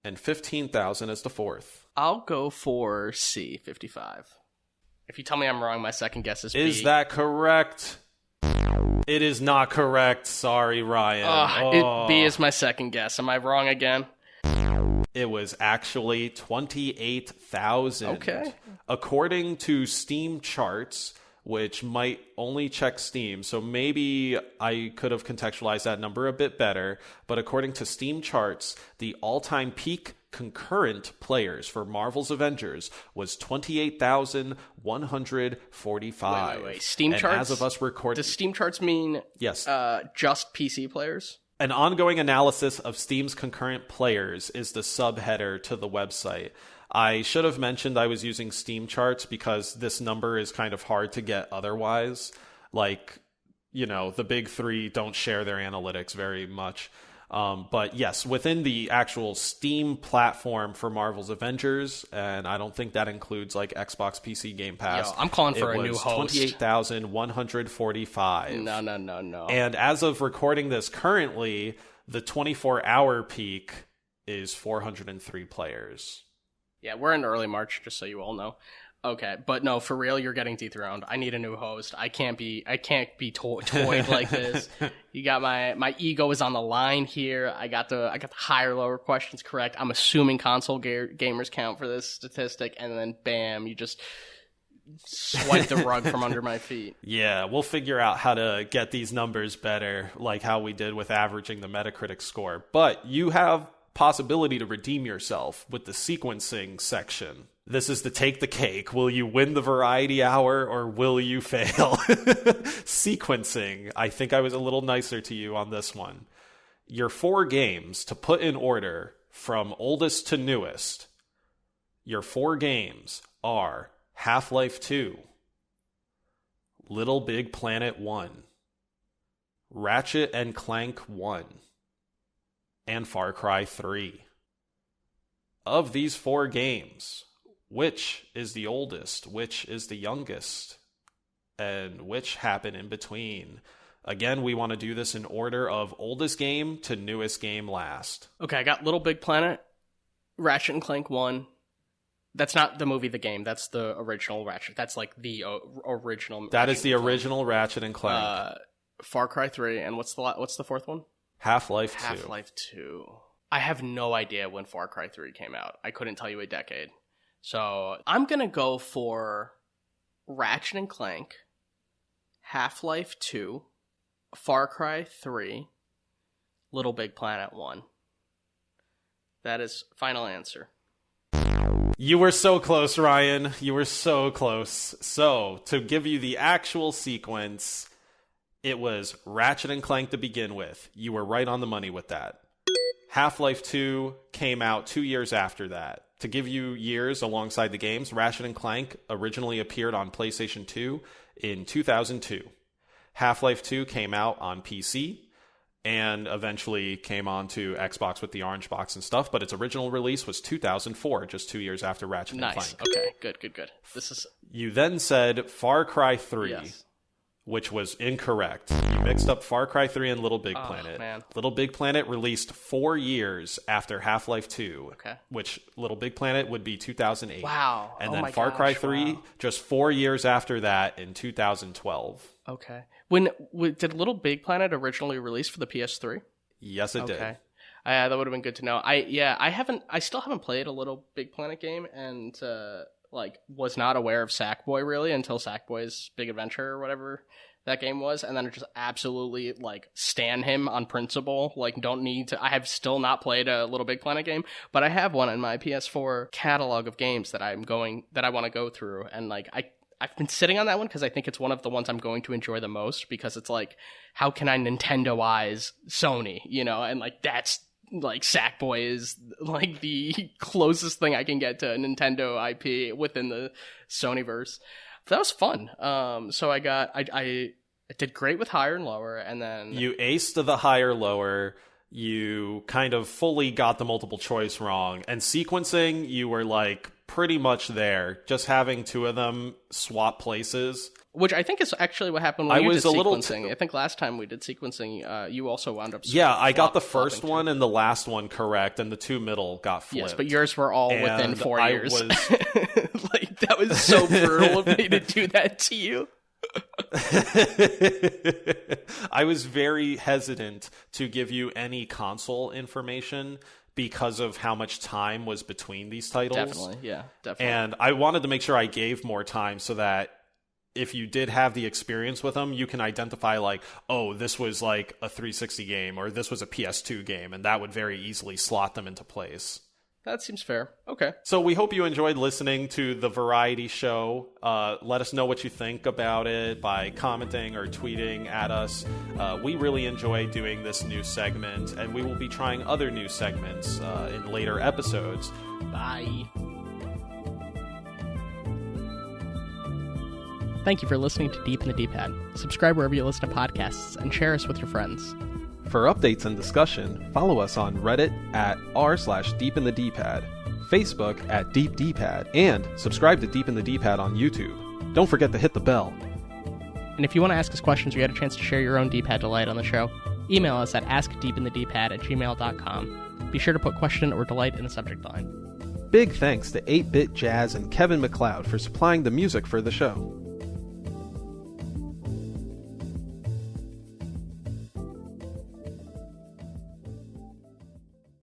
and 15,000 as the fourth. I'll go for C, 55. If you tell me I'm wrong, my second guess is B. Is that correct? It is not correct. Sorry, Ryan. B is my second guess. Am I wrong again? It was actually 28,000. Okay. According to Steam charts, which might only check Steam, so maybe I could have contextualized that number a bit better, but according to Steam charts, the all-time peak concurrent players for Marvel's Avengers was 28,145. Wait. Steam charts? As of us recording... Does Steam charts mean yes. Just PC players? An ongoing analysis of Steam's concurrent players is the subheader to the website. I should have mentioned I was using Steam charts because this number is kind of hard to get otherwise. Like, you know, the big three don't share their analytics very much. But yes, within the actual Steam platform for Marvel's Avengers, and I don't think that includes like Xbox PC Game Pass. Yo, I'm calling for a new host. 28,145. No. And as of recording this currently, the 24-hour peak is 403 players. Yeah, we're in early March, just so you all know. Okay, but no, for real, you're getting dethroned. I need a new host. I can't be toyed like this. You got my ego is on the line here. I got the higher lower questions correct. I'm assuming console gamers count for this statistic, and then bam, you just swipe the rug from under my feet. Yeah, we'll figure out how to get these numbers better, like how we did with averaging the Metacritic score. But you have possibility to redeem yourself with the sequencing section. This is to take the cake. Will you win the variety hour or will you fail? Sequencing. I think I was a little nicer to you on this one. Your 4 games to put in order from oldest to newest. Your 4 games are Half-Life 2, Little Big Planet 1, Ratchet and Clank 1, and Far Cry 3. Of these 4 games, which is the oldest, which is the youngest, and which happen in between? Again, we want to do this in order of oldest game to newest game last. Okay, I got Little Big Planet, Ratchet and Clank 1. That's not the movie, the game. That's the original Ratchet. That's like the original. That is the original Ratchet and Clank. Far Cry 3, and what's the fourth one? Half-Life 2. Half-Life 2. I have no idea when Far Cry 3 came out. I couldn't tell you a decade. So I'm going to go for Ratchet and Clank, Half-Life 2, Far Cry 3, Little Big Planet 1. That is final answer. You were so close, Ryan. You were so close. So, to give you the actual sequence, it was Ratchet and Clank to begin with. You were right on the money with that. Half-Life 2 came out 2 years after that. To give you years alongside the games, Ratchet and Clank originally appeared on PlayStation 2 in 2002. Half-Life 2 came out on PC and eventually came on to Xbox with the orange box and stuff, but its original release was 2004, just 2 years after Ratchet and Clank. Okay, good. You then said Far Cry 3. Yes. Which was incorrect. You mixed up Far Cry 3 and Little Big Planet. Man. Little Big Planet released 4 years after Half-Life 2, okay. Which Little Big Planet would be 2008. Wow. And then Far Cry 3, just 4 years after that in 2012. Okay. Did Little Big Planet originally release for the PS3? Yes, it did. Okay. That would have been good to know. I still haven't played a Little Big Planet game, and was not aware of Sackboy really until Sackboy's Big Adventure or whatever that game was, and then I just absolutely stan him on principle. I have still not played a Little Big Planet game, but I have one in my PS4 catalog of games that I want to go through, and I've been sitting on that one because I think it's one of the ones I'm going to enjoy the most, because it's how can I Nintendo-ize Sony, and that's Sackboy is the closest thing I can get to a Nintendo IP within the Sonyverse. That was fun. So I did great with higher and lower, and then you aced the higher lower. You kind of fully got the multiple choice wrong, and sequencing you were pretty much there, just having 2 of them swap places. Which I think is actually what happened when you did sequencing. I think last time we did sequencing, you also wound up... Yeah, I got the first one and the last one correct, and the 2 middle got flipped. Yes, but yours were all within 4 years. That was so brutal of me to do that to you. I was very hesitant to give you any console information because of how much time was between these titles. Definitely. And I wanted to make sure I gave more time so that if you did have the experience with them, you can identify this was a 360 game, or this was a PS2 game, and that would very easily slot them into place. That seems fair. Okay. So we hope you enjoyed listening to the variety show. Let us know what you think about it by commenting or tweeting at us. We really enjoy doing this new segment, and we will be trying other new segments in later episodes. Bye. Thank you for listening to Deep in the D-Pad. Subscribe wherever you listen to podcasts and share us with your friends. For updates and discussion, follow us on Reddit at r/DeepInTheDPad, Facebook at DeepDPad, and subscribe to Deep in the D-Pad on YouTube. Don't forget to hit the bell. And if you want to ask us questions or get a chance to share your own D-Pad delight on the show, email us at askdeepinthedpad@gmail.com. Be sure to put question or delight in the subject line. big thanks to 8-Bit Jazz and Kevin MacLeod for supplying the music for the show.